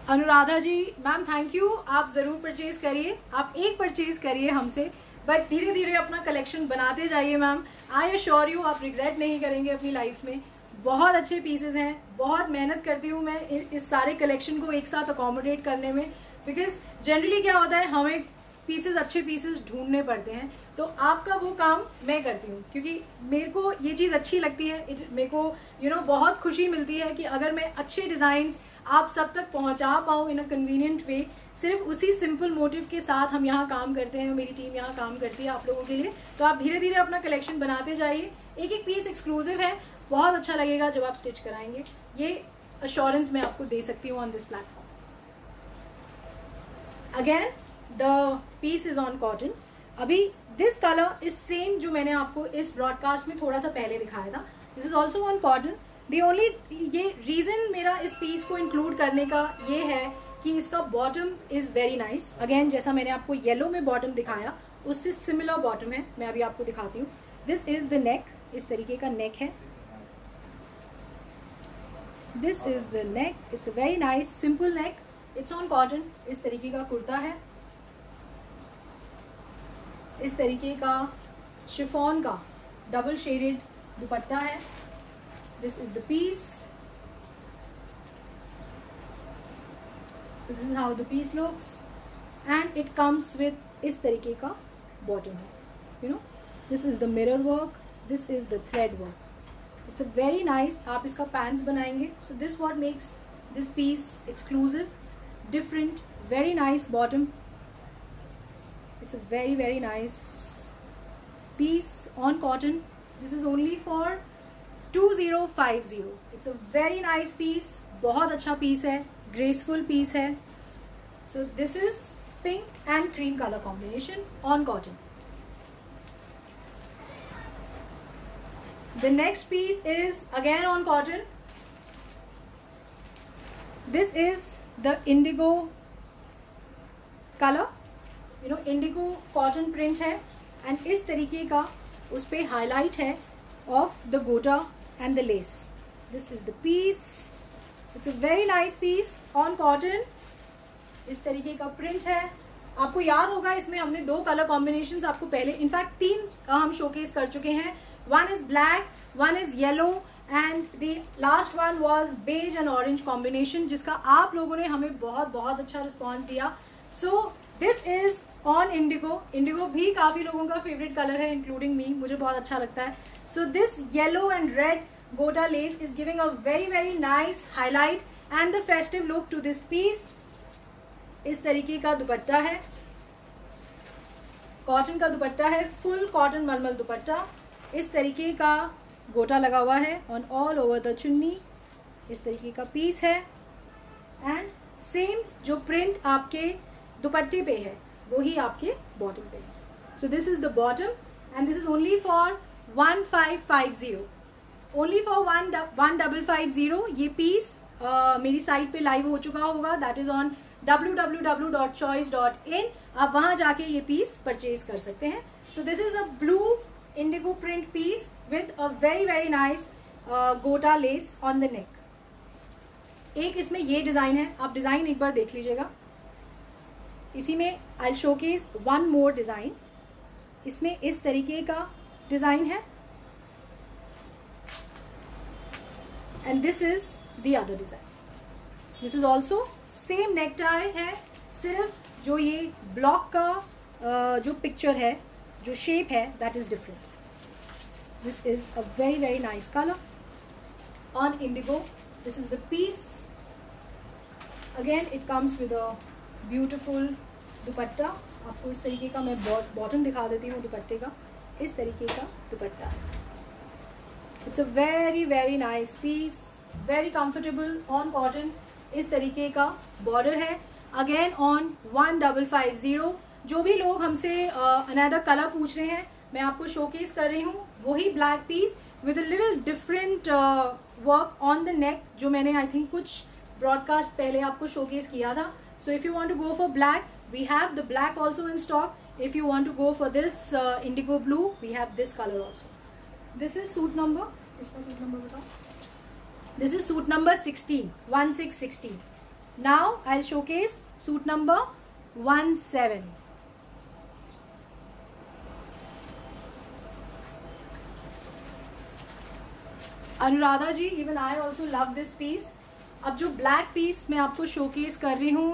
Anuradha ji, ma'am thank you. आप ज़रूर परचेज करिए. आप एक परचेज करिए हमसे, बट धीरे धीरे अपना कलेक्शन बनाते जाइए मैम. आई एश्योर यू आप रिग्रेट नहीं करेंगे अपनी लाइफ में. बहुत अच्छे पीसेस हैं. बहुत मेहनत करती हूँ मैं इस सारे कलेक्शन को एक साथ अकोमोडेट करने में, बिकॉज जनरली क्या होता है, हमें पीसेस, अच्छे पीसेस ढूंढने पड़ते हैं. तो आपका वो काम मैं करती हूँ क्योंकि मेरे को ये चीज़ अच्छी लगती है. मेरे को यू नो बहुत खुशी मिलती है कि अगर मैं अच्छे डिज़ाइंस आप सब तक पहुँचा पाऊँ इन अ कन्वीनियंट वे. सिर्फ उसी सिंपल मोटिव के साथ हम यहाँ काम करते हैं, मेरी टीम यहाँ काम करती है आप लोगों के लिए. तो आप धीरे धीरे अपना कलेक्शन बनाते जाइए. एक एक पीस एक्सक्लूसिव है. बहुत अच्छा लगेगा जब आप स्टिच कराएंगे. ये अश्योरेंस मैं आपको दे सकती हूँ on this platform. Again the piece is on cotton. अभी दिस कलर इज सेम जो मैंने आपको इस ब्रॉडकास्ट में थोड़ा सा पहले दिखाया था. This is also on cotton. The only ये रीज़न मेरा इस पीस को इंक्लूड करने का ये है कि इसका bottom is very nice. Again जैसा मैंने आपको येलो में बॉटम दिखाया उससे सिमिलर बॉटम है. मैं अभी आपको दिखाती हूँ. This is the neck. इस तरीके का नेक है. This is the neck. It's a very nice simple neck. It's on cotton. इस तरीके का कुर्ता है. इस तरीके का शिफॉन का डबल शेडेड दुपट्टा है. This is the piece. So this is how the piece looks and it comes with इस तरीके का bottom है. You know, this is the mirror work. This is the thread work. It's a very nice. आप इसका pants बनाएंगे. So this what makes this piece exclusive, different, very nice bottom. It's a very very nice piece on cotton. This is only for 2050. It's a very nice piece. बहुत अच्छा piece है. Graceful piece है. So this is pink and cream colour combination on cotton. The next piece is again on cotton. This is the indigo colour. You know, indigo cotton print है and इस तरीके का उस पर highlight है of the gota and the lace. This is the piece. It's a very nice piece on cotton. इस तरीके का प्रिंट है. आपको याद होगा इसमें हमने 2 कलर कॉम्बिनेशंस आपको पहले, इनफैक्ट 3 हम शोकेस कर चुके हैं. One is black, one is yellow, and the last one was beige and orange combination, जिसका आप लोगों ने हमें बहुत बहुत अच्छा रिस्पॉन्स दिया. So this is on indigo. Indigo भी काफ़ी लोगों का फेवरेट कलर है, इंक्लूडिंग मी. मुझे बहुत अच्छा लगता है. So this yellow and red gota lace is giving a very very nice highlight and the festive look to this piece. इस तरीके का दुपट्टा है, कॉटन का दुपट्टा है, फुल कॉटन मलमल दुपट्टा. इस तरीके का गोटा लगा हुआ है ऑन ऑल ओवर द चुन्नी. इस तरीके का पीस है एंड सेम जो प्रिंट आपके दुपट्टे पे है वही आपके बॉटम पे है. So this is the bottom and this is only for 1550, only for 1550. ये पीस मेरी साइट पे लाइव हो चुका होगा, दैट इज ऑन www.choice.in. आप वहां जाके ये पीस परचेज कर सकते हैं. So this is a blue Indigo print peace with a very very nice gota lace on the नेक. एक इसमें ये डिजाइन है, आप डिजाइन एक बार देख लीजिएगा. इसी में आई शोकेस वन मोर डिजाइन. इसमें इस तरीके का डिजाइन है and this is the other design. This is also same neck tie है, सिर्फ जो ये ब्लॉक का जो पिक्चर है, जो शेप है, that is different. This is a very very nice colour on indigo. This is the piece. Again it comes with a beautiful dupatta. आपको इस तरीके का मैं बॉटम दिखा देती हूँ दुपट्टे का. इस तरीके का दुपट्टा है. It's a very very nice piece, very comfortable on cotton. इस तरीके का बॉर्डर है. Again on 1550. जो भी लोग हमसे अनदर कलर पूछ रहे हैं, मैं आपको शोकेस कर रही हूँ वही black peace with a little different work on the neck, जो मैंने आई थिंक कुछ ब्रॉडकास्ट पहले आपको शोकेस किया था. So if you want to go for black, we have the black also in stock. If you want to go for this indigo blue, we have this colour also. This is suit number, इसका suit number बताओ. This is suit number 16, 1616. Now I'll showcase suit number 17. Anuradha ji, even I also love this piece. अब जो black piece मैं आपको showcase कर रही हूँ,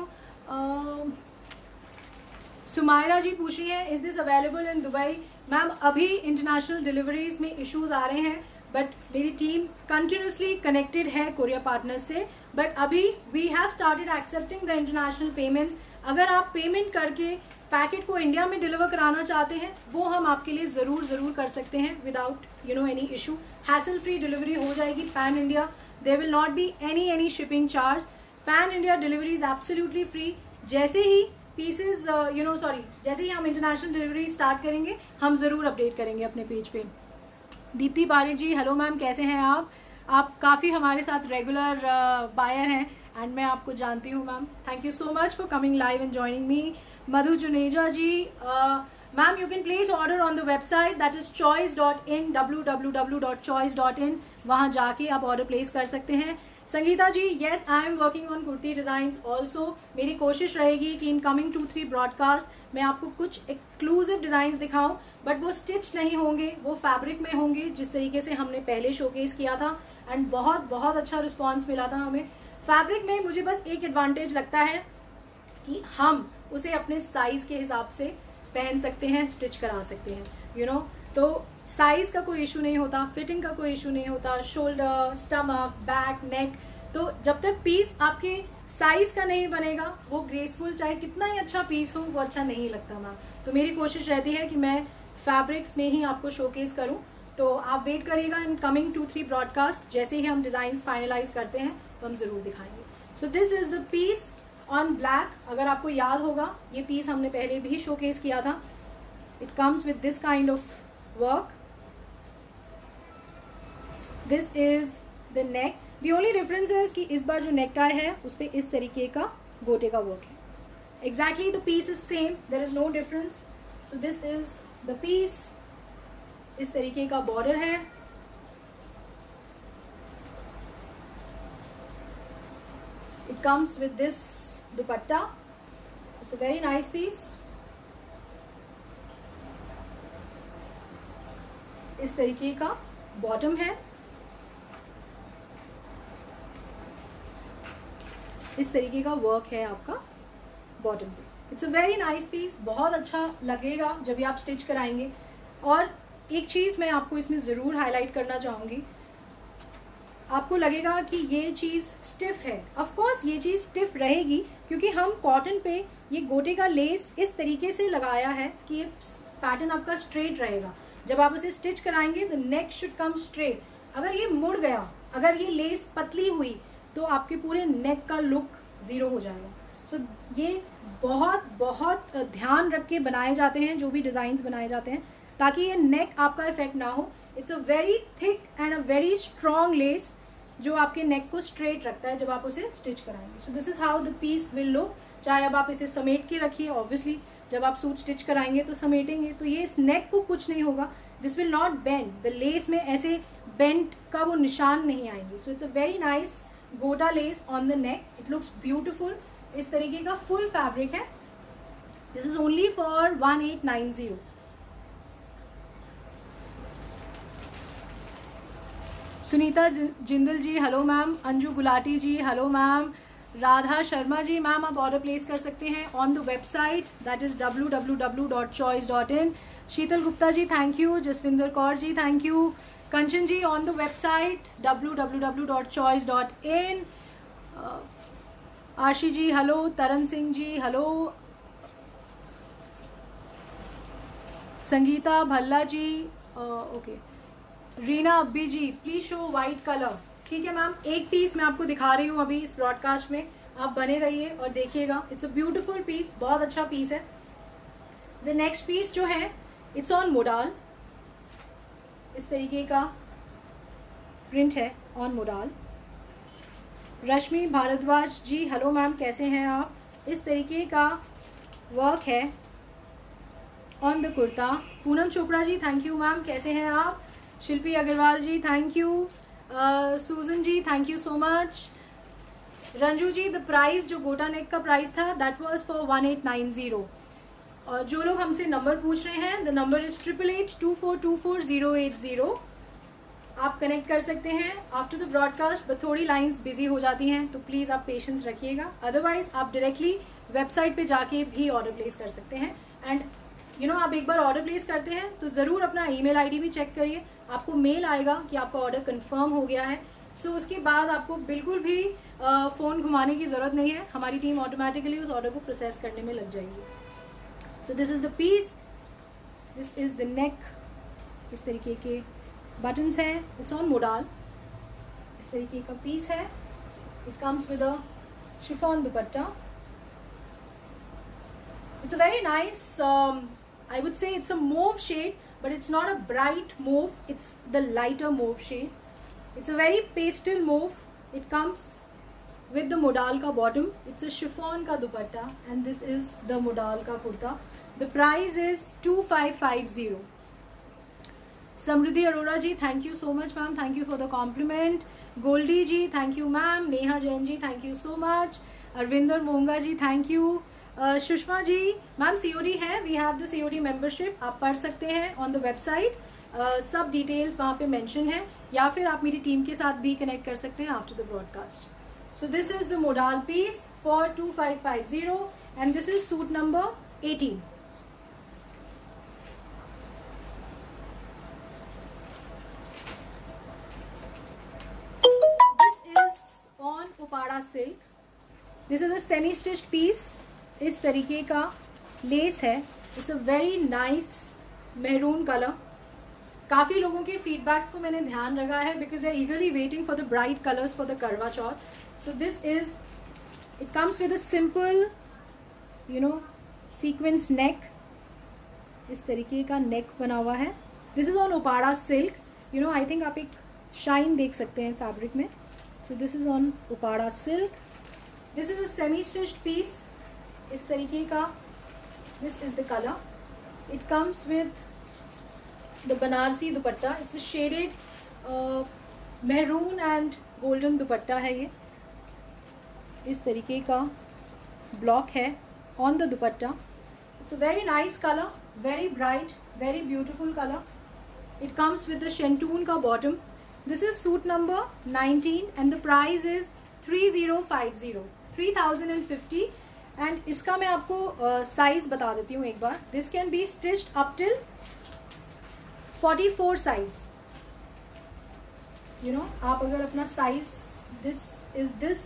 सुमायरा जी पूछ रही है, is this available in Dubai? Ma'am अभी इंटरनेशनल डिलीवरीज में इश्यूज आ रहे हैं, बट मेरी टीम कंटिन्यूसली कनेक्टेड है कोरियर पार्टनर्स से. बट अभी we have started accepting the international payments. अगर आप पेमेंट करके पैकेट को इंडिया में डिलीवर कराना चाहते हैं, वो हम आपके लिए ज़रूर कर सकते हैं without any issue. Hassle free delivery हो जाएगी pan India. There will not be any shipping charge. Pan India delivery is absolutely free. जैसे ही पीसेज जैसे ही हम इंटरनेशनल डिलीवरी स्टार्ट करेंगे, हम ज़रूर अपडेट करेंगे अपने पेज पे. दीप्ति पारिक जी, हेलो मैम, कैसे हैं आप? आप काफ़ी हमारे साथ रेगुलर बायर हैं एंड मैं आपको जानती हूँ ma'am. Thank you so much for coming live and joining me. Madhu Juneja ji, ma'am you can place order on the website that is choice.in, www.choice.in. वहाँ जाके आप ऑर्डर प्लेस कर सकते हैं. Sangeeta ji, yes I am working on kurti designs also. मेरी कोशिश रहेगी कि इन कमिंग 2-3 ब्रॉडकास्ट मैं आपको कुछ एक्सक्लूसिव डिज़ाइंस दिखाऊं, बट वो स्टिच नहीं होंगे, वो फैब्रिक में होंगे जिस तरीके से हमने पहले शोकेस किया था. एंड बहुत अच्छा रिस्पॉन्स मिला था हमें. फैब्रिक में मुझे बस एक एडवांटेज लगता है कि हम उसे अपने साइज़ के हिसाब से पहन सकते हैं, स्टिच करा सकते हैं, तो साइज का कोई इशू नहीं होता, फिटिंग का कोई इशू नहीं होता, शोल्डर, स्टमक, बैक, नेक. तो जब तक पीस आपके साइज का नहीं बनेगा, वो ग्रेसफुल, चाहे कितना ही अच्छा पीस हो, वो अच्छा नहीं लगता मैम. तो मेरी कोशिश रहती है कि मैं फैब्रिक्स में ही आपको शोकेस करूं. तो आप वेट करिएगा इन कमिंग 2-3 ब्रॉडकास्ट. जैसे ही हम डिज़ाइन फाइनलाइज करते हैं तो हम ज़रूर दिखाएंगे. So this is the piece on black. अगर आपको याद होगा, ये पीस हमने पहले भी शोकेस किया था. It comes with this kind of work. This is the neck. The only difference है कि इस बार जो नेक टाई है उस पर इस तरीके का गोटे का वर्क है. Exactly the piece is same, there is no difference. So this is the piece. इस तरीके का बॉर्डर है. It comes with this dupatta. It's a very nice piece. इस तरीके का बॉटम है, इस तरीके का वर्क है आपका बॉटम पे। It's a very nice piece, बहुत अच्छा लगेगा जब भी आप स्टिच कराएंगे। और एक चीज़ मैं आपको इसमें ज़रूर हाईलाइट करना चाहूँगी, आपको लगेगा कि ये चीज़ स्टिफ है, ऑफ कोर्स ये चीज़ स्टिफ रहेगी क्योंकि हम कॉटन पे ये गोटे का लेस इस तरीके से लगाया है कि ये पैटर्न आपका स्ट्रेट रहेगा। जब आप उसे स्टिच कराएंगे the neck should come straight. अगर ये मुड़ गया, अगर ये लेस पतली हुई, तो आपके पूरे नेक का लुक ज़ीरो हो जाएगा। सो ये बहुत बहुत ध्यान रख के बनाए जाते हैं जो भी डिज़ाइंस बनाए जाते हैं, ताकि ये नेक आपका इफेक्ट ना हो। It's a very thick and a very strong less जो आपके नेक को स्ट्रेट रखता है जब आप उसे स्टिच कराएंगे। So this is how the piece will look. चाहे अब आप इसे समेट के रखिए, ऑब्वियसली जब आप सूट स्टिच कराएंगे तो समेटेंगे तो ये इस नेक को कुछ नहीं होगा, this will not bend, the lace में ऐसे बेंड का वो निशान नहीं आएंगे। So it's a very nice gota lace on the neck, it looks beautiful. इस तरीके का फुल फैब्रिक है। This is only for 1890। Sunita Jindal ji hello ma'am, Anju Gulati ji hello ma'am, Radha Sharma ji ma'am आप ऑर्डर प्लेस कर सकते हैं on the website that is www.choice.in। Sheetal Gupta ji thank you, Jaswinder Kaur ji thank you, Kanchan ji on the website www.choice.in। Aashi ji hello, Taran Singh ji hello, Sangeeta Bhalla ji okay, Reena Abbi ji please show white colour. ठीक है ma'am, एक piece मैं आपको दिखा रही हूँ अभी इस ब्रॉडकास्ट में, आप बने रहिए और देखिएगा। इट्स अ ब्यूटीफुल पीस, बहुत अच्छा पीस है। द नेक्स्ट पीस जो है इट्स ऑन मोडाल, इस तरीके का प्रिंट है on modal. Rashmi Bhardwaj ji hello ma'am, कैसे हैं आप? इस तरीके का वर्क है on the kurta. Poonam Chopra ji thank you ma'am, कैसे हैं आप? Shilpi Agarwal ji thank you, Susan ji thank you so much. Ranju ji the price जो गोटा नेक का प्राइस था दैट वाज फॉर 1890। और जो लोग हमसे नंबर पूछ रहे हैं द नंबर इज 8882424080। आप कनेक्ट कर सकते हैं आफ्टर द ब्रॉडकास्ट, बट थोड़ी लाइंस बिजी हो जाती हैं तो प्लीज़ आप पेशेंस रखिएगा। अदरवाइज आप डायरेक्टली वेबसाइट पे जाके भी ऑर्डर प्लेस कर सकते हैं। एंड आप एक बार ऑर्डर प्लेस करते हैं तो ज़रूर अपना ईमेल आईडी भी चेक करिए, आपको मेल आएगा कि आपका ऑर्डर कंफर्म हो गया है। सो उसके बाद आपको बिल्कुल भी फ़ोन घुमाने की ज़रूरत नहीं है, हमारी टीम ऑटोमेटिकली उस ऑर्डर को प्रोसेस करने में लग जाएगी। So this is the piece, this is the neck, इस तरीके के बटन्स हैं, इट्स ऑन मोडाल, इस तरीके का पीस है। It comes with a chiffon dupatta. It's a very nice, I would say it's a mauve shade, but it's not a bright mauve, it's the lighter mauve shade. It's a very pastel mauve. It comes with the modal ka bottom. It's a chiffon ka dupatta and this is the modal ka kurta. The price is 2550. Samriddhi Arora ji, thank you so much ma'am, thank you for the compliment. Goldie ji, thank you ma'am. Neha Jain ji, thank you so much. Arvinder Monga ji, thank you. Sushma ji ma'am COD है, we have the COD membership, आप पढ़ सकते हैं on the website, सब details वहाँ पे mention है, या फिर आप मेरी टीम के साथ भी कनेक्ट कर सकते हैं after the broadcast. So this is the modal piece for 2550 and this is suit number 18। This is on Uppada silk, this is a semi stitched piece, इस तरीके का लेस है। It's a very nice maroon colour. काफ़ी लोगों के feedbacks को मैंने ध्यान रखा है because they are eagerly waiting for the bright colours for the Karva Chauth. So this is, it comes with a simple sequence neck, इस तरीके का नेक बना हुआ है। This is on Uppada silk, I think आप एक शाइन देख सकते हैं फैब्रिक में। So this is on Uppada silk, this is a semi stitched piece, इस तरीके का, this is the colour. It comes with the Banarasi dupatta, it's a shaded maroon and golden dupatta है ये, इस तरीके का ब्लॉक है on the dupatta. It's a very nice colour, very bright, very beautiful colour. It comes with the shantoon का bottom. This is suit number 19 and the price is 3050, 3050. And इसका मैं आपको size बता देती हूँ एक बार. This can be stitched up till 44 size. You know, आप अगर अपना size, this is this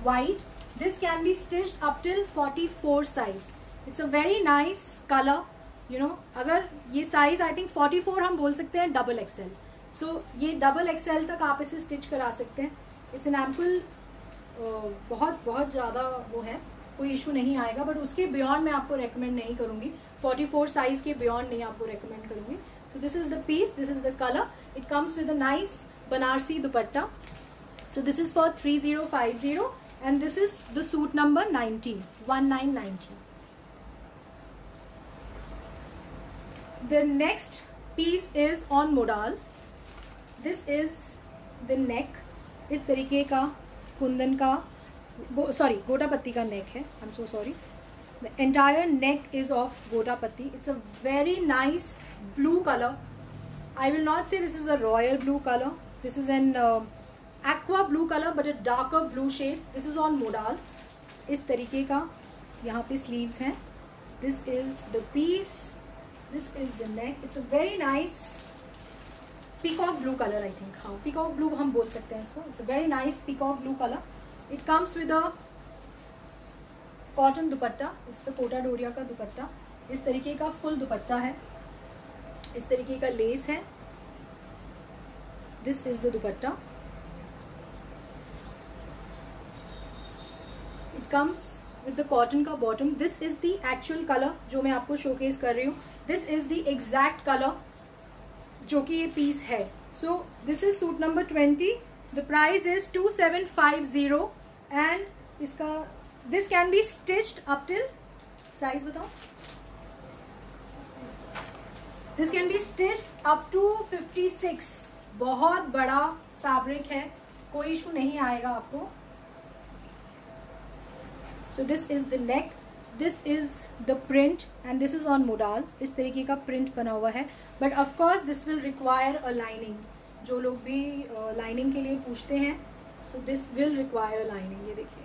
white, this can be stitched up till 44 size. It's a very nice color. You know, अगर ये size I think 44 हम बोल सकते हैं double XL. So ये डबल एक्सएल तक आप इसे स्टिच करा सकते हैं. इट्स एन एम्पल, बहुत बहुत ज़्यादा वो है, कोई इशू नहीं आएगा. बट उसके बियॉन्ड मैं आपको रेकमेंड नहीं करूँगी. 44 साइज के बियॉन्ड नहीं आपको रेकमेंड करूँगी. So this is the piece, this is the colour. It comes with a nice Banarasi dupatta. So this is for 3050 and this is the suit number 19, 1919. The next piece is on modal. This is the neck. इस तरीके का कुंदन का, गोटापत्ती का neck है. I'm so sorry. The entire neck is of gota patti. It's a very nice blue color. I will not say this is a royal blue color. This is an aqua blue color but a darker blue shade. This is on modal. इस तरीके का यहाँ पे sleeves हैं. This is the piece. This is the neck. It's a very nice peacock blue color, I think. हाँ, peacock blue हम बोल सकते हैं इसको. It's a very nice peacock blue color. It comes with a cotton dupatta. It's the Kota Doria का दुपट्टा. इस तरीके का full दुपट्टा है. इस तरीके का लेस है. This is the dupatta. It comes with the cotton का bottom. This is the actual color जो मैं आपको showcase कर रही हूँ. This is the exact color जो कि ये piece है. So this is suit number 20. The price is 2750 and इसका this can be stitched up till size बताओ. This can be stitched up to 56. बहुत बड़ा fabric है, कोई issue नहीं आएगा आपको. So this is the neck, this is the print and this is on modal. इस तरीके का print बना हुआ है. But of course this will require a lining. जो लोग भी lining के लिए पूछते हैं, so this will require a lining. ये देखिए.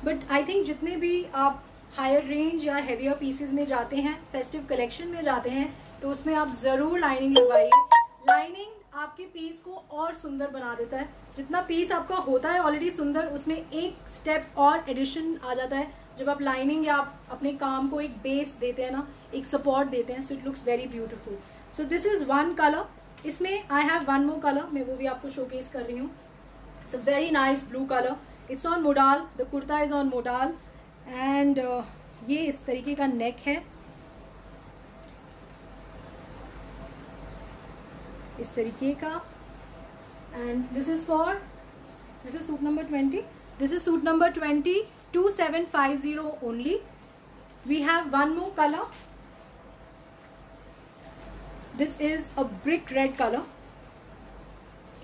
But I think जितने भी आप higher range या heavier pieces में जाते हैं, festive collection में जाते हैं, तो उसमें आप ज़रूर lining लगवाइए. Lining आपके पीस को और सुंदर बना देता है. जितना पीस आपका होता है ऑलरेडी सुंदर, उसमें एक स्टेप और एडिशन आ जाता है जब आप लाइनिंग या आप अपने काम को एक बेस देते हैं ना, एक सपोर्ट देते हैं. So it looks very beautiful. So this is one colour. इसमें I have one more colour, मैं वो भी आपको शोकेस कर रही हूँ. It's a very nice blue colour. It's on modal. The kurta is on modal and ये इस तरीके का नेक है. इस तरीके का. And this is suit number 20. This is suit number 20, 2750 only. We have one more colour. This is a brick red colour.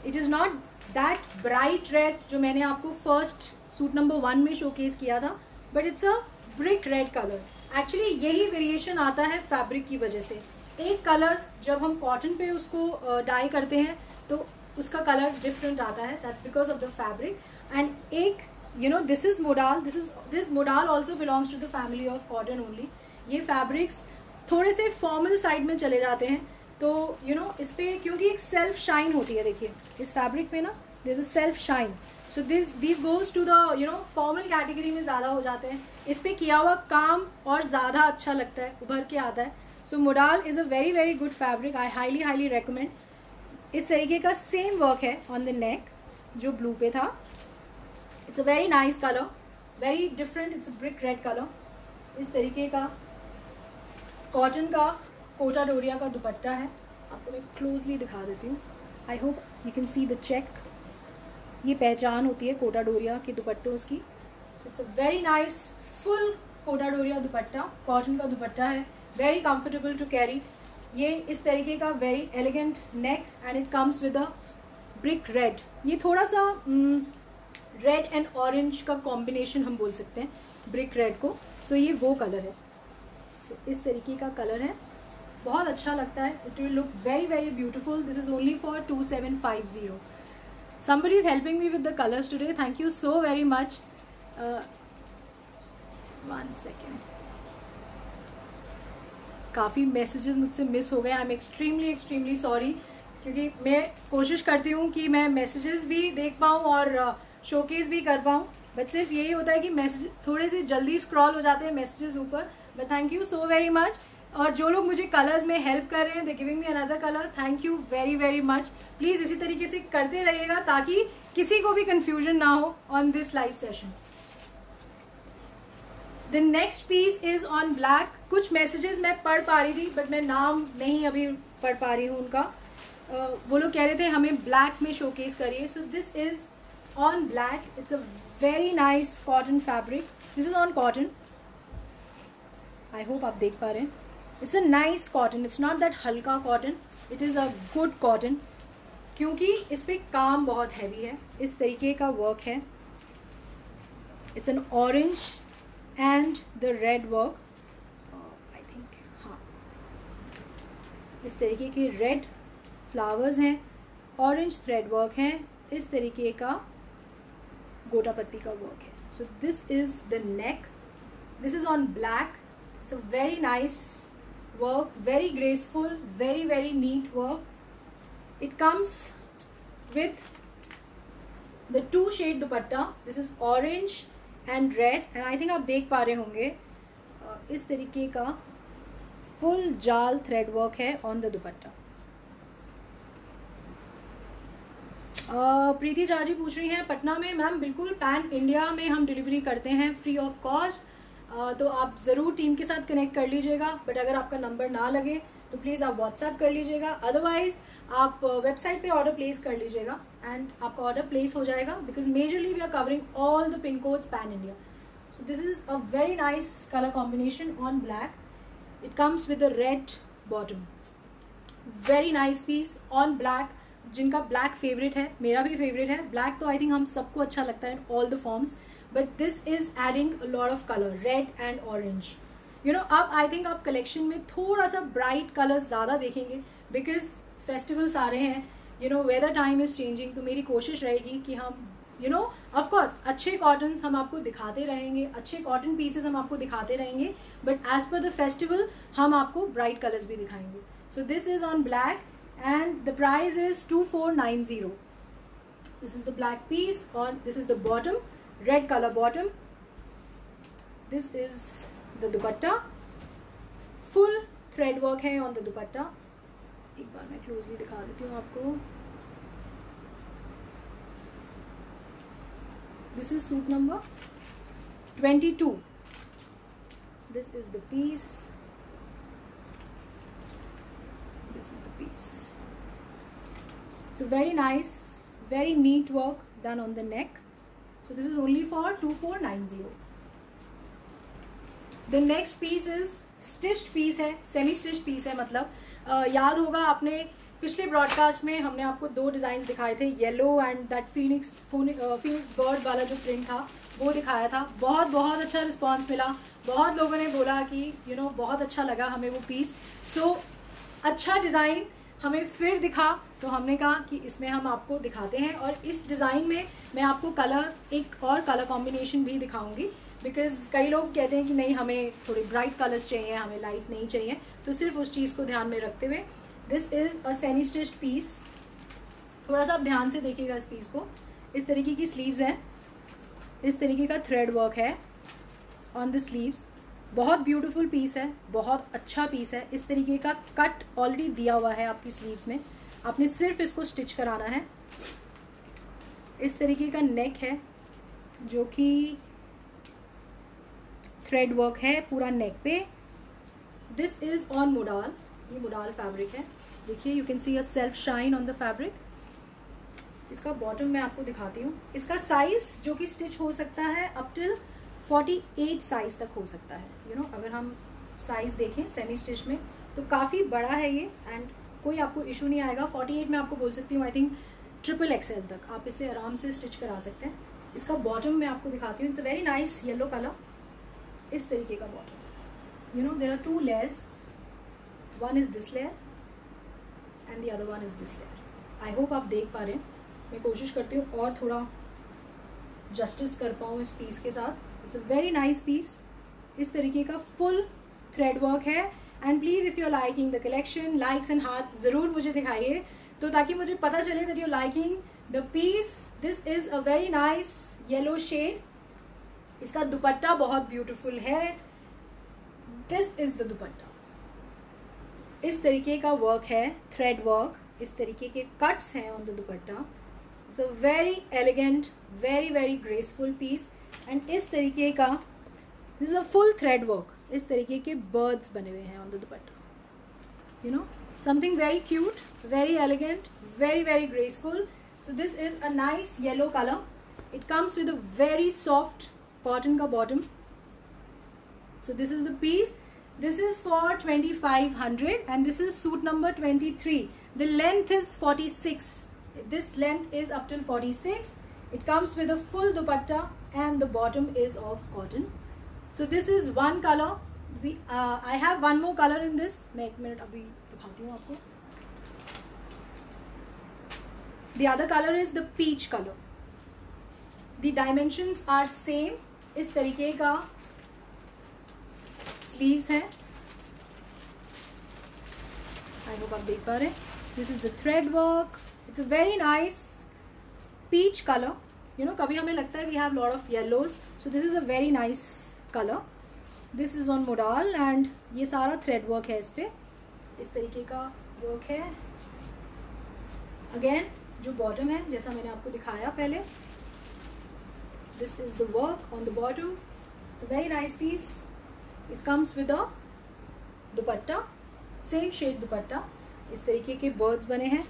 It is not that bright red जो मैंने आपको फर्स्ट सूट नंबर 1 में showcase किया था, but it's a brick red colour. Actually यही variation आता है fabric की वजह से. एक कलर जब हम कॉटन पे उसको डाई करते हैं तो उसका कलर डिफरेंट आता है. That's because of the fabric. And एक this is modal. This modal also belongs to the family of cotton only. ये फैब्रिक्स थोड़े से फॉर्मल साइड में चले जाते हैं, तो इस पे क्योंकि एक सेल्फ शाइन होती है. देखिए इस फैब्रिक पे ना there is a self shine. So this goes to the formal category में ज़्यादा हो जाते हैं. इस पे किया हुआ काम और ज़्यादा अच्छा लगता है, उभर के आता है. So modal is a very very good fabric. I highly recommend. इस तरीके का सेम वर्क है ऑन द नेक जो ब्लू पे था. It's a very nice colour, very different. It's a brick red colour. इस तरीके का कॉटन का कोटा डोरिया का दुपट्टा है. आपको मैं क्लोजली दिखा देती हूँ. I hope you can see the check. ये पहचान होती है कोटा डोरिया के दुपट्टों की. So it's a very nice full Kota Doria dupatta. Cotton का दुपट्टा है. Very comfortable to carry. ये इस तरीके का very elegant neck and it comes with a brick red. ये थोड़ा सा रेड एंड ऑरेंज का कॉम्बिनेशन हम बोल सकते हैं ब्रिक रेड को. सो ये वो कलर है. सो इस तरीके का कलर है. बहुत अच्छा लगता है. It will look very very beautiful. This is only for 2750. Somebody is helping me with the colors today. Thank you so very much. 1 second. काफ़ी मैसेजेस मुझसे मिस हो गए. आई एम एक्सट्रीमली सॉरी, क्योंकि मैं कोशिश करती हूँ कि मैं मैसेजेस भी देख पाऊँ और शोकेस भी कर पाऊँ, बट सिर्फ यही होता है कि मैसेज थोड़े से जल्दी स्क्रॉल हो जाते हैं मैसेजेस ऊपर. But thank you so very much. और जो लोग मुझे कलर्स में हेल्प कर रहे हैं, they giving me another colour, thank you very very much. Please इसी तरीके से करते रहिएगा ताकि किसी को भी कन्फ्यूजन ना हो on this live session. The next piece is on black. कुछ मैसेजेस मैं पढ़ पा रही थी बट मैं नाम नहीं अभी पढ़ पा रही हूँ उनका. वो लोग कह रहे थे हमें ब्लैक में शोकेस करिए. So this is on black. It's a very nice cotton fabric. This is on cotton. I hope आप देख पा रहे हैं. It's a nice cotton. It's not that हल्का cotton. It is a good cotton, क्योंकि इस पर काम बहुत हैवी है. इस तरीके का वर्क है. It's an orange and the red work. I think हाँ, इस तरीके के रेड फ्लावर्स हैं, ऑरेंज थ्रेड वर्क है, इस तरीके का गोटा पत्ती का वर्क है. So this is the neck. This is on black. It's a very nice work, very graceful, very very neat work. It comes with the 2 shade dupatta. This is orange and red, and I think आप देख पा रहे होंगे इस तरीके का full जाल thread work है ऑन द दुपट्टा. प्रीति झा जी पूछ रही हैं पटना में. मैम बिल्कुल पैन इंडिया में हम डिलीवरी करते हैं फ्री ऑफ कॉस्ट. तो आप ज़रूर टीम के साथ कनेक्ट कर लीजिएगा. बट अगर आपका नंबर ना लगे तो प्लीज़ आप व्हाट्सएप कर लीजिएगा. अदरवाइज आप वेबसाइट पे ऑर्डर प्लेस कर लीजिएगा एंड आपका ऑर्डर प्लेस हो जाएगा, because majorly we are covering all the pin codes pan India. So this is a very nice colour combination on black. It comes with a red bottom. Very nice piece on black. जिनका black favourite है, मेरा भी favourite है black, तो I think हम सबको अच्छा लगता है इन all the forms. But this is adding a lot of color, red and orange. You know, अब I think आप कलेक्शन में थोड़ा सा ब्राइट कलर्स ज़्यादा देखेंगे, बिकॉज फेस्टिवल्स आ रहे हैं. You know, weather time is changing. तो मेरी कोशिश रहेगी कि हम यू नो ऑफकोर्स अच्छे कॉटन्स हम आपको दिखाते रहेंगे, अच्छे कॉटन पीसेस हम आपको दिखाते रहेंगे, but as per the festival हम आपको ब्राइट कलर्स भी दिखाएंगे. So this is on black and the price is 2490. This is the black piece. और this is the bottom, red color bottom. This is the dupatta. Full thread work है on the dupatta. एक बार मैं closely दिखा देती हूँ आपको. This is suit number 22. This is the piece. This is the piece. It's a very nice, very neat work done on the neck. So this is only for 2490. The next piece is stitched piece है, semi stitched piece है. मतलब याद होगा आपने पिछले broadcast में हमने आपको 2 डिज़ाइन दिखाए थे, yellow and that Phoenix bird वाला जो प्रिंट था वो दिखाया था. बहुत बहुत अच्छा रिस्पॉन्स मिला. बहुत लोगों ने बोला कि यू नो बहुत अच्छा लगा हमें वो पीस. सो अच्छा डिज़ाइन हमें फिर दिखा, तो हमने कहा कि इसमें हम आपको दिखाते हैं. और इस डिज़ाइन में मैं आपको कलर, एक और कलर कॉम्बिनेशन भी दिखाऊंगी, बिकॉज कई लोग कहते हैं कि नहीं हमें थोड़े ब्राइट कलर्स चाहिए, हमें लाइट नहीं चाहिए. तो सिर्फ उस चीज़ को ध्यान में रखते हुए this is a semi stitched piece. थोड़ा सा आप ध्यान से देखिएगा इस पीस को. इस तरीके की स्लीव्स हैं, इस तरीके का थ्रेड वर्क है ऑन द स्लीव्स. बहुत ब्यूटीफुल पीस है, बहुत अच्छा पीस है. इस तरीके का कट ऑलरेडी दिया हुआ है आपकी स्लीव्स में, आपने सिर्फ इसको स्टिच कराना है. इस तरीके का नेक है जो कि थ्रेड वर्क है पूरा नेक पे. This is on modal. ये मोडाल फैब्रिक है. देखिए you can C a self shine on the fabric. इसका बॉटम मैं आपको दिखाती हूँ. इसका साइज जो कि स्टिच हो सकता है अप टिल 48 साइज तक हो सकता है. यू नो अगर हम साइज देखें सेमी स्टिच में तो काफ़ी बड़ा है ये, एंड कोई आपको इशू नहीं आएगा. 48 में आपको बोल सकती हूँ, आई थिंक XXL तक आप इसे आराम से स्टिच करा सकते हैं. इसका बॉटम मैं आपको दिखाती हूँ. It's a very nice yellow colour. इस तरीके का bottom. You know there are 2 layers. One is this layer and the other one is this layer. I hope आप देख पा रहे हैं। मैं कोशिश करती हूँ और थोड़ा जस्टिस कर पाऊँ इस पीस के साथ। It's a very nice piece. इस तरीके का फुल थ्रेड वर्क है। And please if you are liking the collection, likes and hearts ज़रूर मुझे दिखाइए, तो ताकि मुझे पता चले that you liking the piece. This is a very nice yellow shade. इसका दुपट्टा बहुत ब्यूटीफुल है। This is the dupatta. इस तरीके का वर्क है, थ्रेड वर्क, इस तरीके के कट्स हैं on the dupatta. It's a very elegant, very very graceful piece. And इस तरीके का this is a full thread work. इस तरीके के बर्ड्स बने हुए हैं on the dupatta. You know, something very cute, very elegant, very very graceful. So this is a nice yellow colour. It comes with a very soft cotton का bottom. So this is the piece. This is for 2500 and this is suit number 23. The length is 46. This length is up till 46. It comes with a full dupatta and the bottom is of cotton. So this is one color. I have one more color in this. मैं एक minute अभी दिखाती हूँ आपको. The other color is the peach color. The dimensions are same. इस तरीके का sleeves हैं। आई होप आप देख पा रहे हैं। This is the thread work. It's a very nice peach colour. You know, कभी हमें लगता है we have lot of yellows, so this is a very nice colour. This is on modal and ये सारा थ्रेड वर्क है। इस पे इस तरीके का वर्क है। अगेन जो बॉटम है, जैसा मैंने आपको दिखाया पहले, this is the work on the bottom. It's a very nice piece. It comes with a dupatta, same shade dupatta. इस तरीके के बर्ड्स बने हैं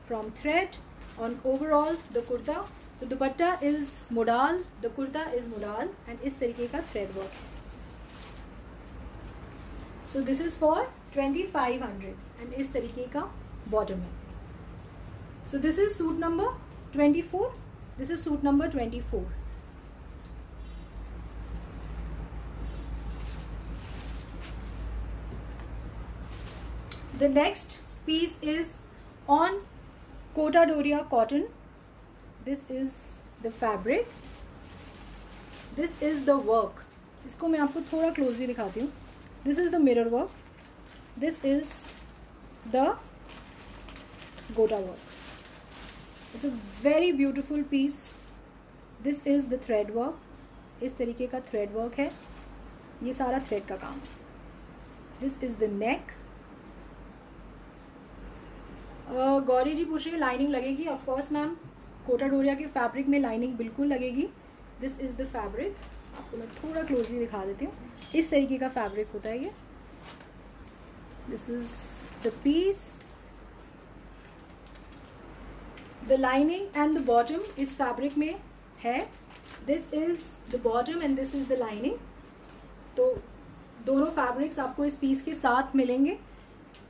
from thread on overall the kurta. The dupatta is modal, the kurta is modal and इस तरीके का thread work है। So this is for 2500 and इस तरीके का बॉटम है। So this is suit number 24। This is suit number 24। The next piece is on Kota Doria cotton. This is the fabric. This is the work. इसको मैं आपको थोड़ा closely दिखाती हूँ। This is the mirror work. This is the Gota work. It's a very beautiful piece. This is the thread work. इस तरीके का thread work है। ये सारा thread का काम है। This is the neck. Gauri जी पूछ रही है लाइनिंग लगेगी? Of course ma'am, Kota Doria के फैब्रिक में लाइनिंग बिल्कुल लगेगी। This is the fabric. आपको मैं थोड़ा क्लोजली दिखा देती हूँ। इस तरीके का फैब्रिक होता है ये। This is the piece. The lining and the bottom इस फैब्रिक में है। This is the bottom and this is the lining. तो दोनों फैब्रिक्स आपको इस पीस के साथ मिलेंगे।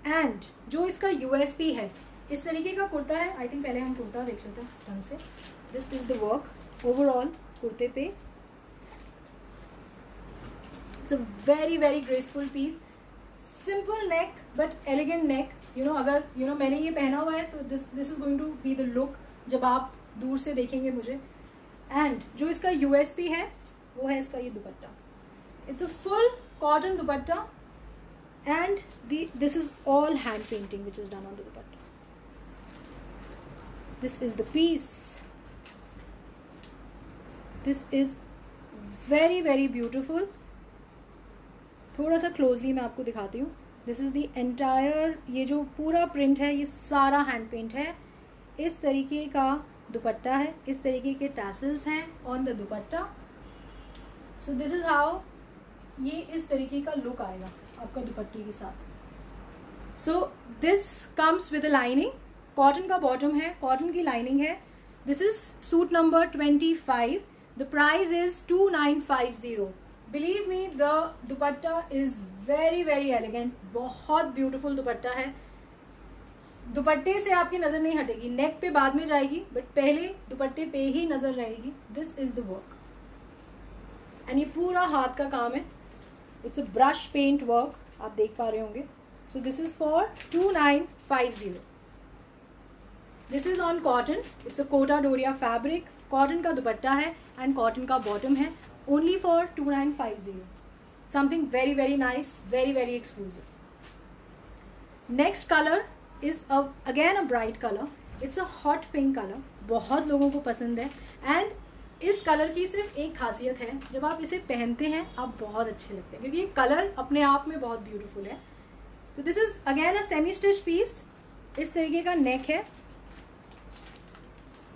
एंड जो इसका यूएसपी है, इस तरीके का कुर्ता है। आई थिंक पहले हम कुर्ता देख लेते हैं ढंग से। This is the work overall कुर्ते पे। It's a very very graceful piece. Simple neck but elegant neck. You know, अगर यू नो मैंने ये पहना हुआ है तो this is going to be the look जब आप दूर से देखेंगे मुझे। एंड जो इसका यूएसपी है वो है इसका ये दुपट्टा। It's a full cotton dupatta and this is all hand painting which is done on the dupatta. This is the piece. This is very very beautiful. थोड़ा सा क्लोजली मैं आपको दिखाती हूँ। दिस इज द एंटायर, ये जो पूरा print है ये सारा हैंड पेंट है। इस तरीके का दुपट्टा है, इस तरीके के टैसल्स हैं on the dupatta. So this is how ये इस तरीके का लुक आएगा आपका दुपट्टे के साथ। So this comes with a lining. Cotton का बॉटम है, कॉटन की लाइनिंग है। This is suit number 25। The price is 2950। Believe me, the dupatta is very very elegant. बहुत ब्यूटीफुल दुपट्टा है। दुपट्टे से आपकी नजर नहीं हटेगी, नेक पे बाद में जाएगी बट पहले दुपट्टे पे ही नजर रहेगी। This is the work and ये पूरा हाथ का काम है। It's a brush paint work, आप देख पा रहे होंगे। So this is for 2950. This is on cotton. It's a Kota Doria fabric. Cotton का दुपट्टा है and cotton का bottom है. Only for 2950. Something very very nice, very very exclusive. Next color is again a bright color. It's a hot pink color. बहुत लोगों को पसंद है and इस कलर की सिर्फ एक खासियत है, जब आप इसे पहनते हैं आप बहुत अच्छे लगते हैं क्योंकि ये कलर अपने आप में बहुत ब्यूटीफुल है. So this is again a semi stitch piece. इस तरीके का नेक है,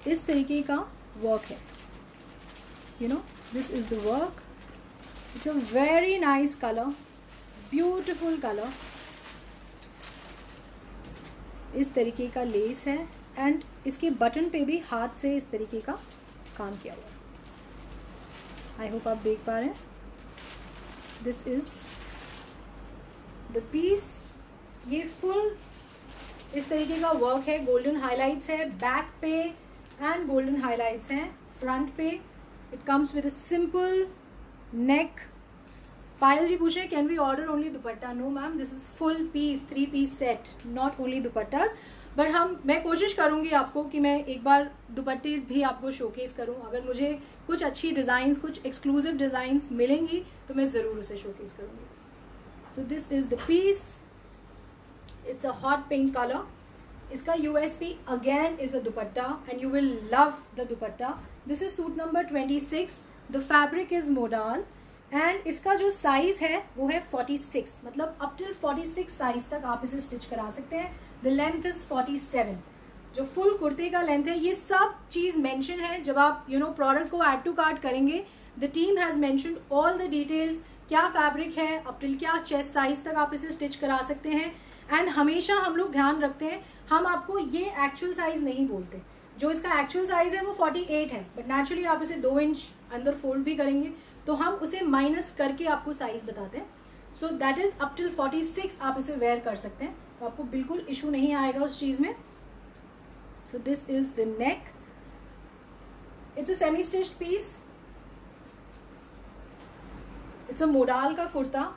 इस तरीके का वर्क है. You know this is the work. It's a very nice colour, beautiful colour. इस तरीके का लेस है एंड इसके बटन पे भी हाथ से इस तरीके का काम किया हुआ है. आई होप आप देख पा रहे हैं. This is the piece. ये फुल इस तरीके का वर्क है. गोल्डन हाइलाइट्स है बैक पे एंड गोल्डन हाइलाइट्स हैं फ्रंट पे. It comes with a simple neck. Payal ji पूछ रहे हैं can we order only dupatta. No ma'am, this is full piece, 3 piece set, not only dupattas. But मैं कोशिश करूंगी आपको कि मैं एक बार दुपट्टीज भी आपको शोकेस करूं. अगर मुझे कुछ अच्छी डिज़ाइंस, कुछ एक्सक्लूसिव डिज़ाइंस मिलेंगी तो मैं ज़रूर उसे शोकेस करूंगी. So this is the piece. It's a hot pink colour. इसका USP again is a dupatta and you will love the dupatta. This is suit number 26. The fabric is modal and इसका जो size है वो है 46. मतलब अप टिल 46 साइज तक आप इसे स्टिच करा सकते हैं. The length is 47. जो फुल कुर्ते का लेंथ है, ये सब चीज मेंशन है. जब आप प्रोडक्ट को ऐड टू कार्ट करेंगे, the team has mentioned all the details. क्या फैब्रिक है, अप टिल क्या चेस्ट साइज तक आप इसे स्टिच करा सकते हैं. एंड हमेशा हम लोग ध्यान रखते हैं, हम आपको ये एक्चुअल साइज नहीं बोलते. जो इसका एक्चुअल साइज है वो 48 है, बट नेचुरली आप इसे 2 इंच अंदर फोल्ड भी करेंगे तो हम उसे माइनस करके आपको साइज बताते हैं. So that is up till 46 आप इसे वेयर कर सकते हैं, तो आपको बिल्कुल इशू नहीं आएगा उस चीज में. So this is the neck. It's a semi stitched piece. It's a modal का kurta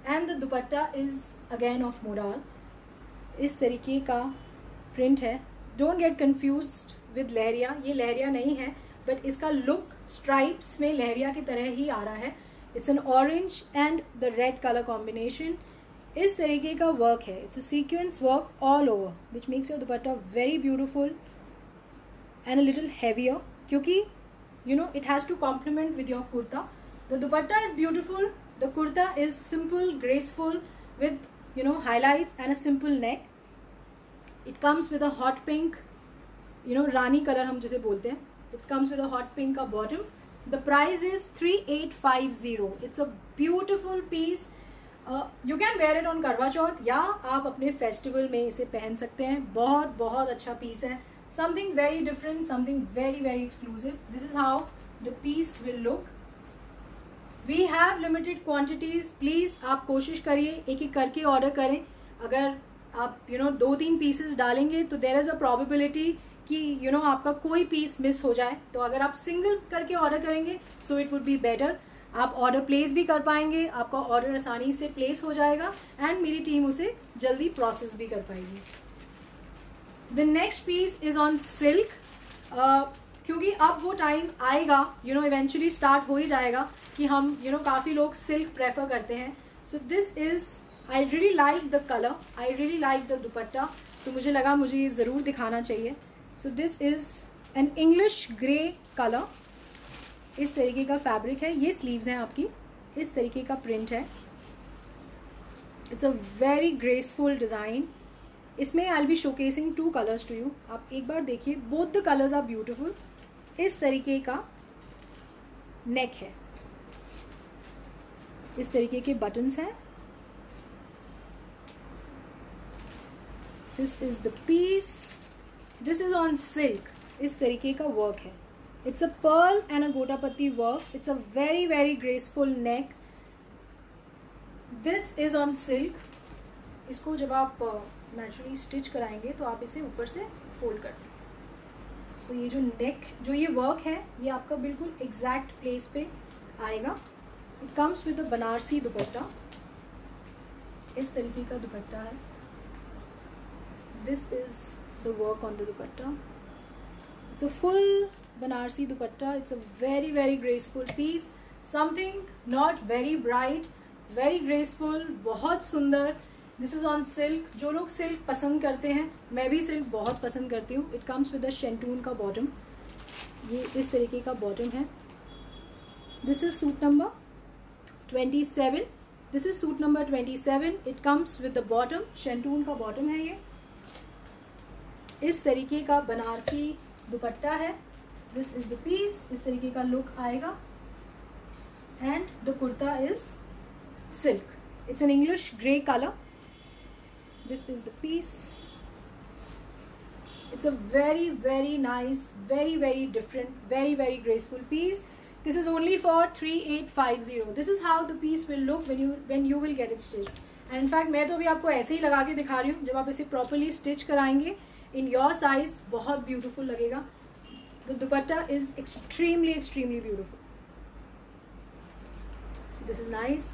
and the dupatta is again of modal. इस तरीके का प्रिंट है. Don't get confused with leheriya. ये लहरिया नहीं है, बट इसका लुक स्ट्राइप्स में लहरिया की तरह ही आ रहा है. It's an orange and the red colour combination. इस तरीके का वर्क है. It's a sequence work all over which makes your dupatta very beautiful and a little heavier, क्योंकि it has to complement with your kurta. The dupatta is beautiful. The kurta is simple, graceful with highlights and a simple neck. It comes with a hot pink, Rani colour हम जिसे बोलते हैं. It comes with a hot pink का bottom. The price is 3850. It's a beautiful piece. You can wear it on करवा चौथ या आप अपने festival में इसे पहन सकते हैं. बहुत बहुत अच्छा पीस है. Something very different, something very very exclusive. This is how the piece will look. We have limited quantities. Please आप कोशिश करिए एक एक करके ऑर्डर करें. अगर आप 2-3 पीसेस डालेंगे तो देयर इज़ अ प्रोबेबिलिटी कि आपका कोई पीस मिस हो जाए. तो अगर आप सिंगल करके ऑर्डर करेंगे so it would be better. आप ऑर्डर प्लेस भी कर पाएंगे, आपका ऑर्डर आसानी से प्लेस हो जाएगा एंड मेरी टीम उसे जल्दी प्रोसेस भी कर पाएगी. The next piece is on silk. क्योंकि अब वो टाइम आएगा, इवेंचुअली स्टार्ट हो ही जाएगा कि हम काफ़ी लोग सिल्क प्रेफर करते हैं. So this is, I really like the colour, I really like the दुपट्टा, तो मुझे लगा मुझे ये ज़रूर दिखाना चाहिए. सो this is an English grey colour. इस तरीके का फैब्रिक है. ये स्लीव्स हैं आपकी. इस तरीके का प्रिंट है. It's a very graceful design. इसमें I will be showcasing 2 colours to you. आप एक बार देखिए, both the colours are beautiful. इस तरीके का नेक है. इस तरीके के बटन्स हैं. This is the piece. This is on silk. इस तरीके का वर्क है. It's a pearl and a gotapatti work. It's a very very graceful neck. This is on silk. इसको जब आप नेचुरली स्टिच कराएंगे तो आप इसे ऊपर से फोल्ड कर दें. सो ये जो नेक, जो ये वर्क है, ये आपका बिल्कुल एग्जैक्ट प्लेस पे आएगा. It comes with a Banarasi dupatta. इस तरीके का दुपट्टा है. This is the work on the dupatta. It's a full Banarasi dupatta. It's a very very graceful piece. Something not very bright, very graceful, बहुत सुंदर. This is on silk. जो लोग सिल्क पसंद करते हैं, मैं भी सिल्क बहुत पसंद करती हूँ. It comes with a shantoon का बॉटम. ये इस तरीके का बॉटम है. This is suit number 27. This is suit number 27. It comes with the bottom. Shantoon का बॉटम है ये. इस तरीके का बनारसी दुपट्टा है. This is the piece. इस तरीके का लुक आएगा. And the kurta is silk. It's an English grey colour. This is the piece. It's a very very nice, very very different, very very graceful piece. This is only for 3850. This is how the piece will look when you will get it stitched. And in fact मैं तो अभी आपको ऐसे ही लगा के दिखा रही हूँ. जब आप इसे properly stitch कराएंगे in your size, बहुत beautiful लगेगा. The dupatta is extremely extremely beautiful. So this is nice.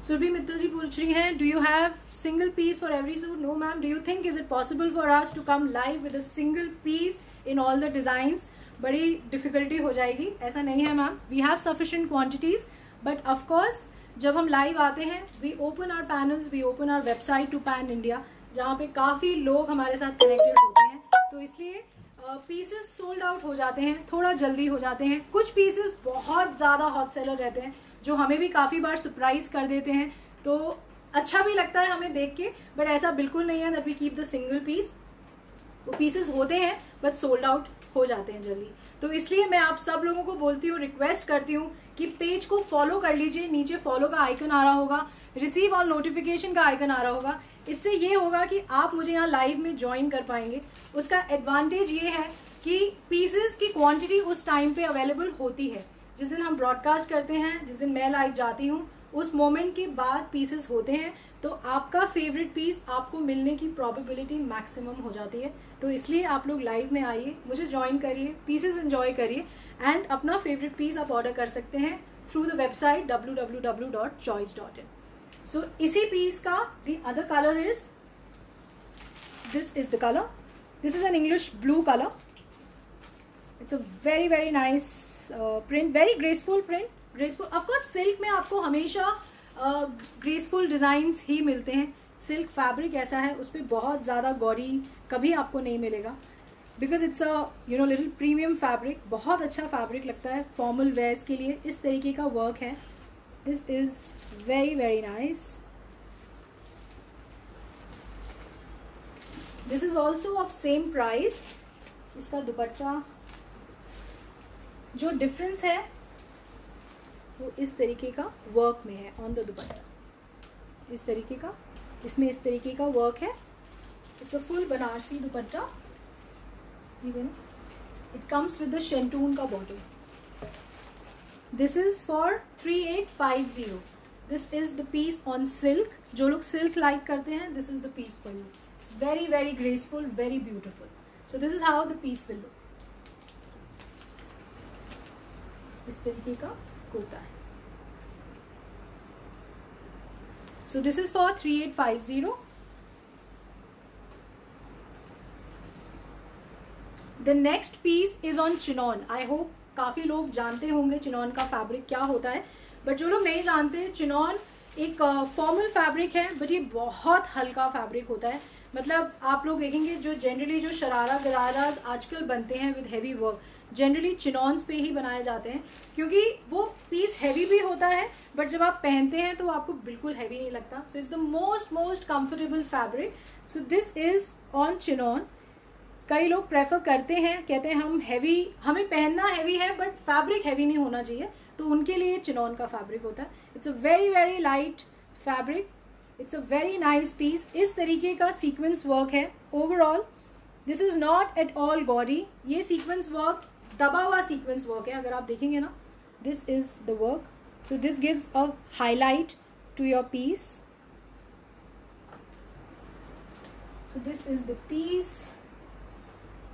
Surabhi Mittal जी पूछ रही हैं, do you have single piece for every suit? No ma'am. Do you think is it possible for us to come live with a single piece in all the designs? बड़ी difficulty हो जाएगी. ऐसा नहीं है ma'am. We have sufficient quantities, but of course जब हम live आते हैं, we open our panels, we open our website to pan India, जहाँ पे काफ़ी लोग हमारे साथ कनेक्टेड होते हैं. तो इसलिए पीसेस सोल्ड आउट हो जाते हैं, थोड़ा जल्दी हो जाते हैं. कुछ पीसेस बहुत ज़्यादा हॉट सेलर रहते हैं, जो हमें भी काफ़ी बार सरप्राइज कर देते हैं. तो अच्छा भी लगता है हमें देख के, बट ऐसा बिल्कुल नहीं है that we keep the single piece. वो पीसेस होते हैं बट सोल्ड आउट हो जाते हैं जल्दी. तो इसलिए मैं आप सब लोगों को बोलती हूँ, रिक्वेस्ट करती हूँ कि पेज को फॉलो कर लीजिए. नीचे फॉलो का आइकन आ रहा होगा, रिसीव ऑल नोटिफिकेशन का आइकन आ रहा होगा. इससे ये होगा कि आप मुझे यहाँ लाइव में ज्वाइन कर पाएंगे. उसका एडवांटेज ये है कि पीसेस की क्वांटिटी उस टाइम पे अवेलेबल होती है. जिस दिन हम ब्रॉडकास्ट करते हैं, जिस दिन मैं लाइव जाती हूँ, उस मोमेंट के बाद पीसेस होते हैं. तो आपका फेवरेट पीस आपको मिलने की प्रोबेबिलिटी मैक्सिमम हो जाती है. तो इसलिए आप लोग लाइव में आइए, मुझे ज्वाइन करिए, पीसेस एंजॉय करिए, एंड अपना फेवरेट पीस आप ऑर्डर कर सकते हैं थ्रू द वेबसाइट www.choice.in. सो इसी पीस का the other colour is, this is the colour. This is an English blue colour. It's a very very nice print, very graceful print. Graceful, of course silk में आपको हमेशा graceful designs ही मिलते हैं. Silk fabric ऐसा है, उस पर बहुत ज़्यादा गौरी कभी आपको नहीं मिलेगा, because it's a little premium fabric. बहुत अच्छा फैब्रिक लगता है फॉर्मल वेयर्स के लिए. इस तरीके का वर्क है. This is very very nice. This is also of same price. इसका दुपट्टा जो डिफरेंस है वो इस तरीके का वर्क में है ऑन द दुपट्टा. इस तरीके का, इसमें इस तरीके का वर्क है. It's a full Banarasi dupatta. It comes with the shantoon का bottom. This is for 3850. This is the piece on silk. जो लोग सिल्क लाइक करते हैं, this is the piece for you. It's very very graceful, very beautiful. So this is how the piece will look. इस तरीके का कुर्ता है. So this is for 3850. The next piece is on chinon. I hope काफी लोग जानते होंगे chinon का fabric क्या होता है, बट जो लोग नहीं जानते, चिनॉन एक फॉर्मल फैब्रिक है, बट ये बहुत हल्का फैब्रिक होता है. मतलब आप लोग देखेंगे जो जनरली जो शरारा गरारा आजकल बनते हैं विद हैवी वर्क, जनरली चिनॉन्स पे ही बनाए जाते हैं, क्योंकि वो पीस हैवी भी होता है, बट जब आप पहनते हैं तो आपको बिल्कुल हैवी नहीं लगता. So it's the most comfortable fabric. So this is on chinon. कई लोग प्रेफर करते हैं, कहते हैं हम हैवी, हमें पहनना हैवी है बट फैब्रिक हैवी नहीं होना चाहिए, तो उनके लिए चिनॉन का फैब्रिक होता है. It's a very very light fabric. It's a very nice piece. इस तरीके का सीक्वेंस वर्क है overall. This is not at all gaudy. ये सीक्वेंस वर्क दबा हुआ सीक्वेंस वर्क है. अगर आप देखेंगे ना, this is the work. So this gives a highlight to your piece. So this is the piece.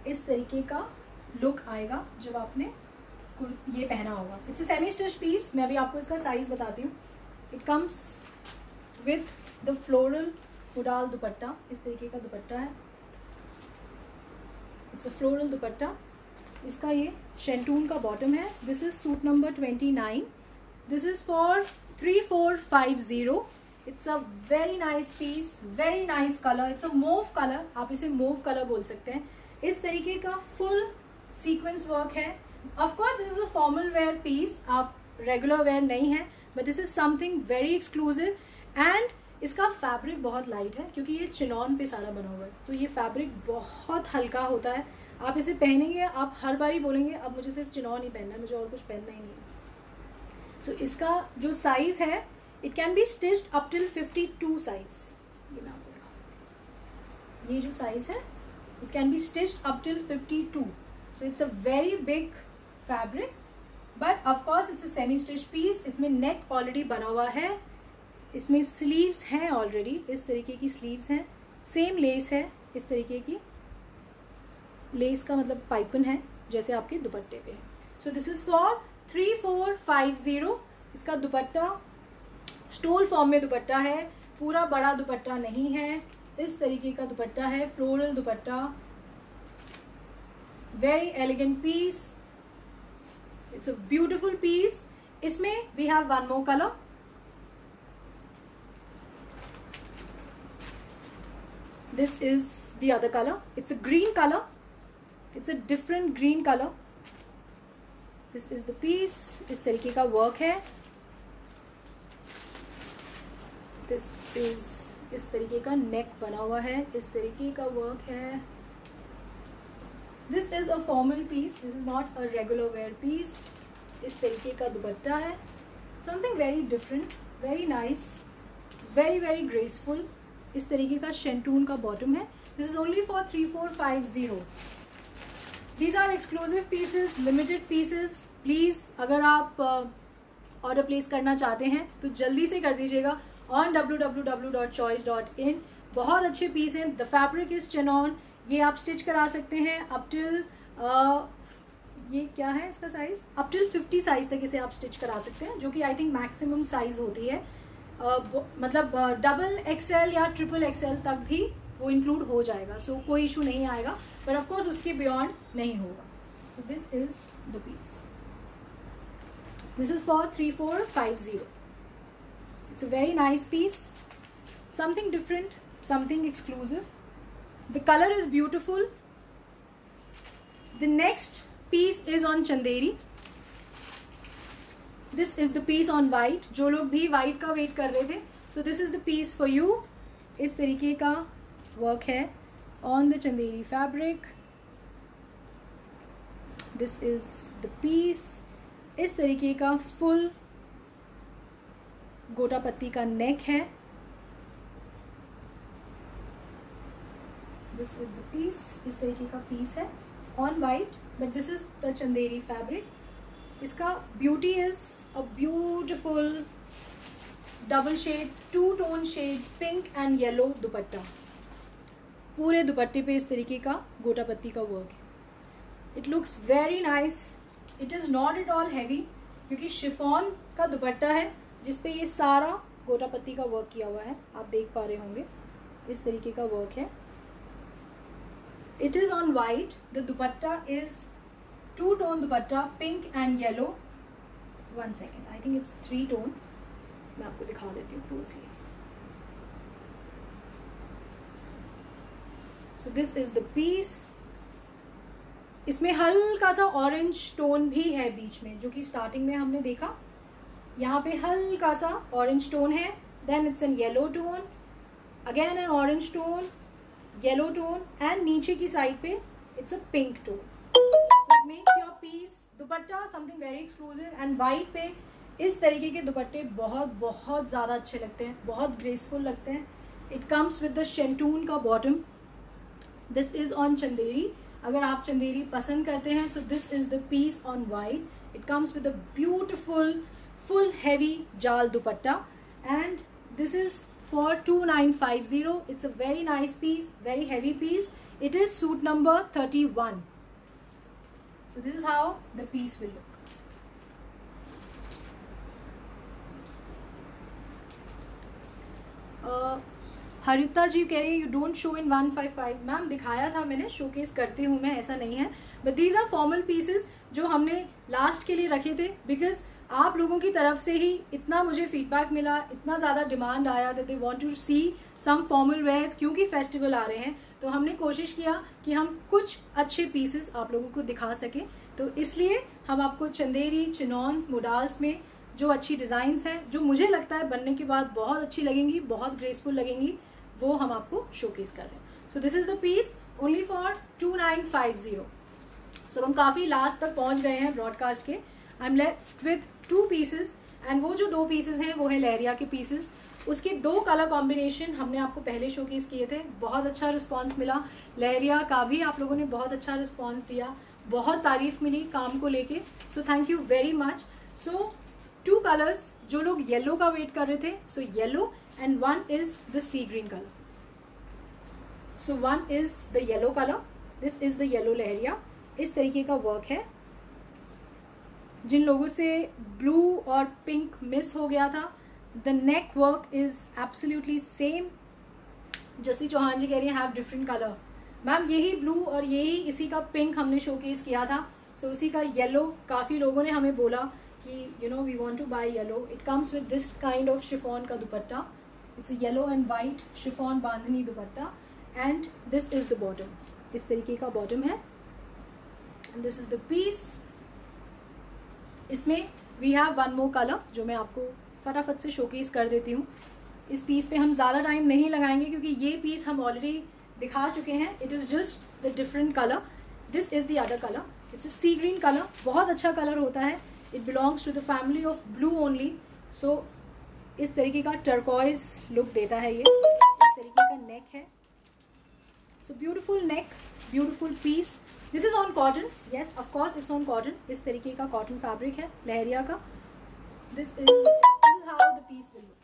इस तरीके का लुक आएगा जब आपने ये पहना होगा. It's a semi stitch piece. मैं अभी आपको इसका साइज बताती हूँ. It comes with the floral उडाल दुपट्टा. इस तरीके का दुपट्टा है. It's a floral dupatta. इसका ये शेंटून का बॉटम है. This is suit number 29. This is for 3450. It's a very nice piece, very nice colour. It's a mauve colour, आप इसे मूव कलर बोल सकते हैं. इस तरीके का फुल सीक्वेंस वर्क है. Of course this is a formal wear piece, आप रेगुलर वेयर नहीं है, but this is something very exclusive. And इसका फैब्रिक बहुत लाइट है क्योंकि ये चिनॉन पे सारा बना हुआ है. तो ये फैब्रिक बहुत हल्का होता है. आप इसे पहनेंगे, आप हर बार ही बोलेंगे अब मुझे सिर्फ चिनॉन ही पहनना है, मुझे और कुछ पहनना ही नहीं है. सो इसका जो साइज है, it can be stitched up till 52 size. ये मैं आपको दिखाऊँ. ये जो साइज है, it can be stitched up till 52. So it's a very big fabric, but of course it's a semi stitch piece. इसमें नेक ऑलरेडी बना हुआ है. इसमें स्लीव्स हैं ऑलरेडी. इस तरीके की स्लीव्स हैं. सेम लेस है. इस तरीके की लेस का मतलब पाइपन है जैसे आपके दुपट्टे पे. So this is for 3450. इसका दुपट्टा स्टोल फॉर्म में दुपट्टा है, पूरा बड़ा दुपट्टा नहीं है. इस तरीके का दुपट्टा है, floral dupatta. Very elegant piece. It's a beautiful piece. इसमें we have one more colour. This is the other color. It's a green color. It's a different green color. This is the piece. इस तरीके का work है. This is इस तरीके का neck बना हुआ है. इस तरीके का वर्क है. This is a formal piece. This is not a regular wear piece. इस तरीके का दुपट्टा है. Something very different, very nice, very very graceful. इस तरीके का शेंटून का बॉटम है. This is only for 3450. These are exclusive pieces, limited pieces. Please अगर आप ऑर्डर प्लेस करना चाहते हैं तो जल्दी से कर दीजिएगा ऑन www.choice.in. बहुत अच्छे पीस हैं. The fabric is chinon. ये आप स्टिच करा सकते हैं अप टिल ये क्या है इसका साइज, अप टिल 50 साइज तक इसे आप स्टिच करा सकते हैं, जो कि आई थिंक मैक्सिमम साइज होती है. मतलब डबल एक्सएल या ट्रिपल एक्सएल तक भी वो इंक्लूड हो जाएगा. सो कोई इशू नहीं आएगा, बट ऑफ कोर्स उसके बियॉन्ड नहीं होगा. So this is the piece. This is for 3450. It's a very nice piece. Something different, something exclusive. The colour is beautiful. The next piece is on Chanderi. This is the piece on white. जो लोग भी white का wait कर रहे थे, so this is the piece for you. इस तरीके का वर्क है on the Chanderi fabric. This is the piece. इस तरीके का फुल गोटा पत्ती का नेक है. This is the piece. इस तरीके का पीस है on white, but this is the Chanderi fabric. इसका beauty is a beautiful double shade, 2 tone shade pink and yellow dupatta. पूरे दुपट्टे पे इस तरीके का गोटा पत्ती का वर्क है. It looks very nice. It is not at all heavy क्योंकि शिफॉन का दुपट्टा है जिसपे ये सारा गोटा पत्ती का वर्क किया हुआ है. आप देख पा रहे होंगे इस तरीके का वर्क है. It is on white. The dupatta is 2 tone dupatta, pink and yellow. 1 second, I think it's 3 tone. मैं आपको दिखा देती हूँ closely. So this is the piece. इसमें हल्का सा ऑरेंज टोन भी है बीच में, जो कि स्टार्टिंग में हमने देखा. यहाँ पे हल्का सा ऑरेंज टोन है. Then it's an yellow tone, again an orange tone, yellow tone, and नीचे की साइड पे it's a pink tone. It makes your piece dupatta something very exclusive. and white पे इस तरीके के दुपट्टे बहुत बहुत ज़्यादा अच्छे लगते हैं, बहुत graceful लगते हैं. It comes with the shantoon का bottom. This is on Chanderi. अगर आप चंदेरी पसंद करते हैं, so this is the piece on white. It comes with a beautiful full heavy जाल दुपट्टा, and this is for 2950. It's a very nice piece, very heavy piece. It is suit number 31. So this is how the piece will look. हरिता जी कह रही है you don't show in 155। Ma'am दिखाया था मैंने, showcase करती हूँ मैं, ऐसा नहीं है, but these are formal pieces जो हमने लास्ट के लिए रखे थे, बिकॉज आप लोगों की तरफ से ही इतना मुझे फीडबैक मिला, इतना ज़्यादा डिमांड आया that they want to see some formal wears, क्योंकि फेस्टिवल आ रहे हैं तो हमने कोशिश किया कि हम कुछ अच्छे पीसेस आप लोगों को दिखा सकें। तो इसलिए हम आपको चंदेरी, चिनॉन्स, मोडाल्स में जो अच्छी डिज़ाइंस हैं, जो मुझे लगता है बनने के बाद बहुत अच्छी लगेंगी, बहुत ग्रेसफुल लगेंगी, वो हम आपको शोकेस कर रहे हैं। So this is the piece only for 2950। सो हम काफ़ी लास्ट तक पहुंच गए हैं ब्रॉडकास्ट के। I am left with 2 pieces, and वो जो 2 पीसेस हैं वो है लहरिया के पीसेस। उसके 2 कलर कॉम्बिनेशन हमने आपको पहले शोकेस किए थे, बहुत अच्छा रिस्पांस मिला। लहरिया का भी आप लोगों ने बहुत अच्छा रिस्पांस दिया, बहुत तारीफ मिली काम को लेके, so thank you very much. So 2 colours, जो लोग येलो का वेट कर रहे थे, so yellow, and 1 is the sea green colour. So 1 is the yellow colour, this is the yellow leheriya. इस तरीके का वर्क है। जिन लोगों से ब्लू और पिंक मिस हो गया था, the neck work is absolutely same. जसी चौहान जी कह रही है हैव डिफरेंट कलर। मैम यही ब्लू और यही इसी का पिंक हमने शोकेस किया था, सो उसी का येलो काफ़ी लोगों ने हमें बोला कि you know we want to buy yellow. It comes with this kind of chiffon का dupatta, it's a yellow and white chiffon bandhani dupatta, and this is the bottom. इस तरीके का बॉटम है, and this is the piece. इसमें we have 1 more colour जो मैं आपको फटाफट से शोकेस कर देती हूँ। इस पीस पे हम ज़्यादा टाइम नहीं लगाएंगे क्योंकि ये पीस हम ऑलरेडी दिखा चुके हैं। It is just the different colour. This is the other colour, it's a sea green colour, बहुत अच्छा कलर होता है। It belongs to the family of blue only. So इस तरीके का टर्कॉइज लुक देता है ये। इस तरीके का नेक है, it's a beautiful neck, beautiful piece. This is on cotton, yes of course it's on cotton. इस तरीके का कॉटन फैब्रिक है लहरिया का। This is how the piece will look.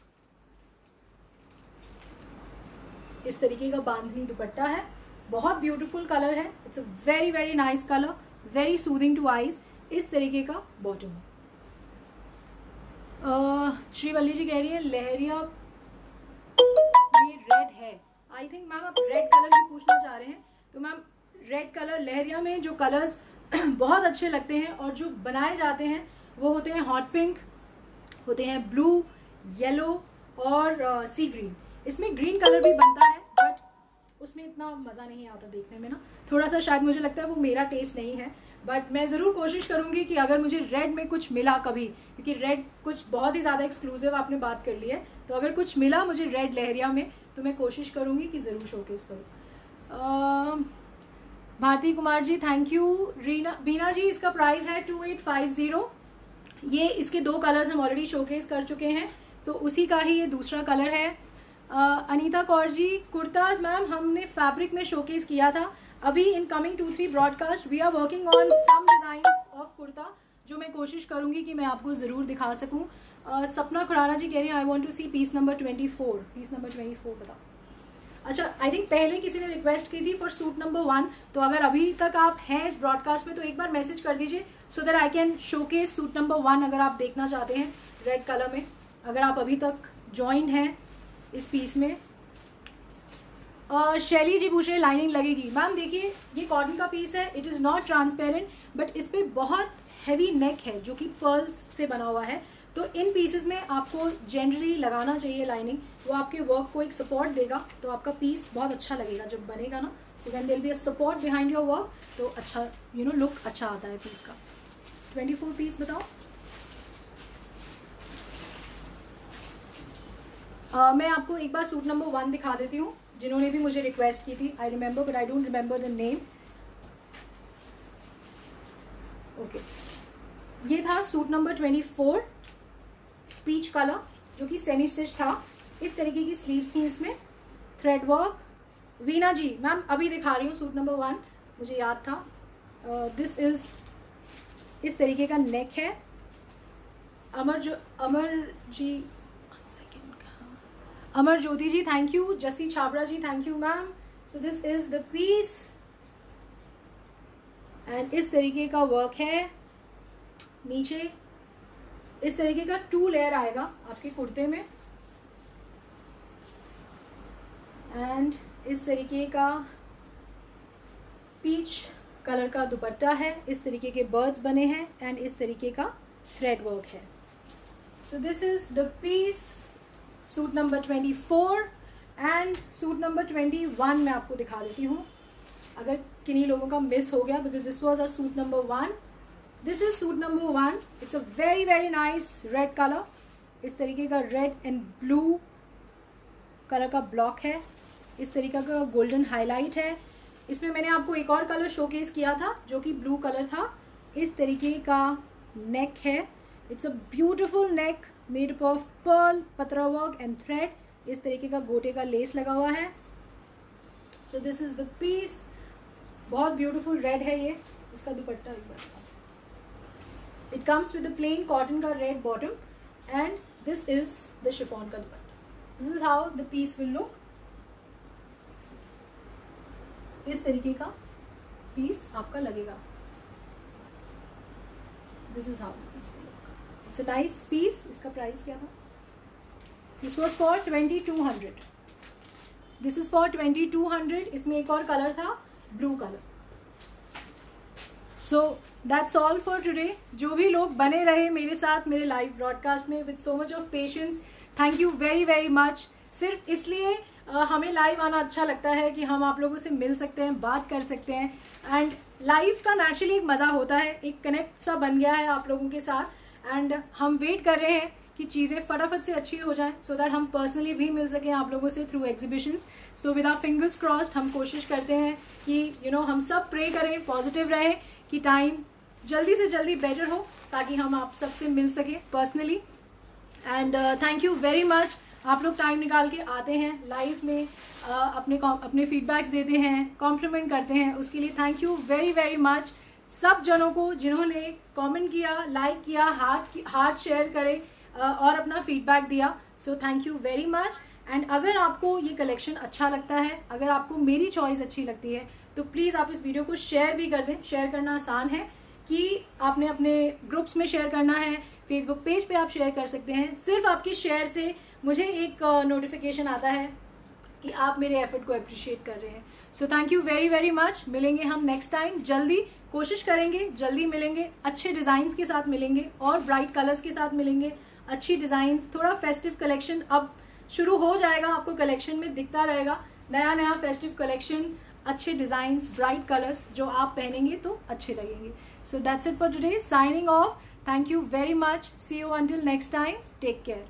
इस तरीके का बांधनी दुपट्टा है, बहुत ब्यूटीफुल कलर है। It's a very very nice colour, very soothing to eyes. इस तरीके का बॉटम है। श्रीवल्ली जी कह रही है लहरिया में रेड है। आई थिंक मैम आप रेड कलर भी पूछना चाह रहे हैं, तो मैम रेड कलर लहरिया में जो कलर्स बहुत अच्छे लगते हैं और जो बनाए जाते हैं वो होते हैं हॉट पिंक, होते हैं ब्लू, येलो और सी ग्रीन। इसमें ग्रीन कलर भी बनता है बट उसमें इतना मज़ा नहीं आता देखने में ना, थोड़ा सा शायद मुझे लगता है वो मेरा टेस्ट नहीं है। बट मैं ज़रूर कोशिश करूँगी कि अगर मुझे रेड में कुछ मिला कभी, क्योंकि रेड कुछ बहुत ही ज़्यादा एक्सक्लूसिव आपने बात कर ली है, तो अगर कुछ मिला मुझे रेड लहरिया में तो मैं कोशिश करूँगी कि ज़रूर शोकेस करूँ। Bharti Kumar ji thank you. बीना जी इसका प्राइस है 2850। ये इसके 2 कलर्स हम ऑलरेडी शोकेस कर चुके हैं, तो उसी का ही ये दूसरा कलर है। अनीता कौर जी कुर्ताज मैम हमने फैब्रिक में शोकेस किया था। अभी इन coming 2-3 broadcast we are working on some designs of kurta, जो मैं कोशिश करूंगी कि मैं आपको ज़रूर दिखा सकूं। सपना खुराना जी कह रही हैं I want to see piece number 24। Piece number 24 बताओ। अच्छा आई थिंक पहले किसी ने रिक्वेस्ट की थी फॉर सूट नंबर 1, तो अगर अभी तक आप हैं इस ब्रॉडकास्ट में तो एक बार मैसेज कर दीजिए so that I can showcase suit number 1 अगर आप देखना चाहते हैं रेड कलर में, अगर आप अभी तक ज्वाइंट हैं इस पीस में। शैली जी पूछ रहे लाइनिंग लगेगी। मैम देखिए ये कॉटन का पीस है, it is not transparent but इस पर बहुत हैवी नेक है जो कि पर्ल्स से बना हुआ है, तो इन पीसेस में आपको जनरली लगाना चाहिए लाइनिंग, वो आपके वर्क को एक सपोर्ट देगा, तो आपका पीस बहुत अच्छा लगेगा जब बनेगा ना। So when there be a support behind your work तो अच्छा लुक अच्छा आता है पीस का। 24 पीस बताओ। मैं आपको एक बार सूट नंबर 1 दिखा देती हूँ, जिन्होंने भी मुझे रिक्वेस्ट की थी। I remember but I don't remember the name. Okay, ये था सूट नंबर 24 पीच कलर जो कि सेमी स्टिच था। इस तरीके की स्लीव्स थी, इसमें थ्रेड वर्क। वीना जी मैम अभी दिखा रही हूँ सूट नंबर 1, मुझे याद था। दिस इज इस तरीके का नेक है। Amar Jyoti ji thank you. Jassi Chhabra ji thank you ma'am. So this is the piece and इस तरीके का वर्क है। नीचे इस तरीके का 2 लेयर आएगा आपके कुर्ते में। एंड इस तरीके का पीच कलर का दुपट्टा है, इस तरीके के बर्ड्स बने हैं एंड इस तरीके का थ्रेड वर्क है. So this is the piece, suit number 24 and suit number 21 मैं आपको दिखा देती हूँ अगर किन्हीं लोगों का मिस हो गया, because this was a suit number 1. This is suit number 1. It's a very very nice red colour. इस तरीके का रेड एंड ब्लू कलर का ब्लॉक है, इस तरीके का गोल्डन हाईलाइट है. इसमें मैंने आपको एक और कलर शोकेस किया था जो कि ब्लू कलर था. इस तरीके का नेक है. It's a beautiful neck made up of pearl, पतरा वर्क एंड थ्रेड. इस तरीके का गोटे का लेस लगा हुआ है. So this is the piece. बहुत ब्यूटिफुल रेड है ये. इसका दुपट्टा एक बार, it comes with the plain cotton का red bottom and this is the chiffon का dupatta. This is how the piece will look. इस तरीके का पीस आपका लगेगा. This is how the piece will look. It's a nice piece. इसका price क्या था? This was for 2200. This is for 2200. इसमें एक और कलर था, blue colour. So that's all for today. जो भी लोग बने रहे मेरे साथ मेरे लाइव ब्रॉडकास्ट में with so much of patience, thank you very very much. सिर्फ इसलिए हमें लाइव आना अच्छा लगता है कि हम आप लोगों से मिल सकते हैं, बात कर सकते हैं. एंड लाइव का नेचुरली एक मज़ा होता है, एक कनेक्ट सा बन गया है आप लोगों के साथ. एंड हम वेट कर रहे हैं कि चीज़ें फटाफट से अच्छी हो जाएं सो दैट हम पर्सनली भी मिल सकें आप लोगों से through exhibitions. So with our fingers crossed हम कोशिश करते हैं कि हम सब प्रे करें, पॉजिटिव रहें कि टाइम जल्दी से जल्दी बेटर हो ताकि हम आप सबसे मिल सकें personally. And thank you very much. आप लोग टाइम निकाल के आते हैं लाइव में, अपने फीडबैक्स देते हैं, कॉम्प्लीमेंट करते हैं, उसके लिए thank you very very much. सब जनों को जिन्होंने कमेंट किया, लाइक किया, हार्ट शेयर करे और अपना फीडबैक दिया. सो thank you very much. And अगर आपको ये कलेक्शन अच्छा लगता है, अगर आपको मेरी चॉइस अच्छी लगती है तो प्लीज़ आप इस वीडियो को शेयर भी कर दें. शेयर करना आसान है कि आपने अपने ग्रुप्स में शेयर करना है, फेसबुक पेज पे आप शेयर कर सकते हैं. सिर्फ आपके शेयर से मुझे एक नोटिफिकेशन आता है कि आप मेरे एफर्ट को अप्रिशिएट कर रहे हैं. सो thank you very very much. मिलेंगे हम नेक्स्ट टाइम जल्दी. कोशिश करेंगे जल्दी मिलेंगे, अच्छे डिज़ाइंस के साथ मिलेंगे और ब्राइट कलर्स के साथ मिलेंगे. अच्छी डिज़ाइंस, थोड़ा फेस्टिव कलेक्शन अब शुरू हो जाएगा, आपको कलेक्शन में दिखता रहेगा नया नया फेस्टिव कलेक्शन, अच्छे डिज़ाइंस, ब्राइट कलर्स जो आप पहनेंगे तो अच्छे लगेंगे. So that's it for today. Signing off. Thank you very much. See you until next time. Take care.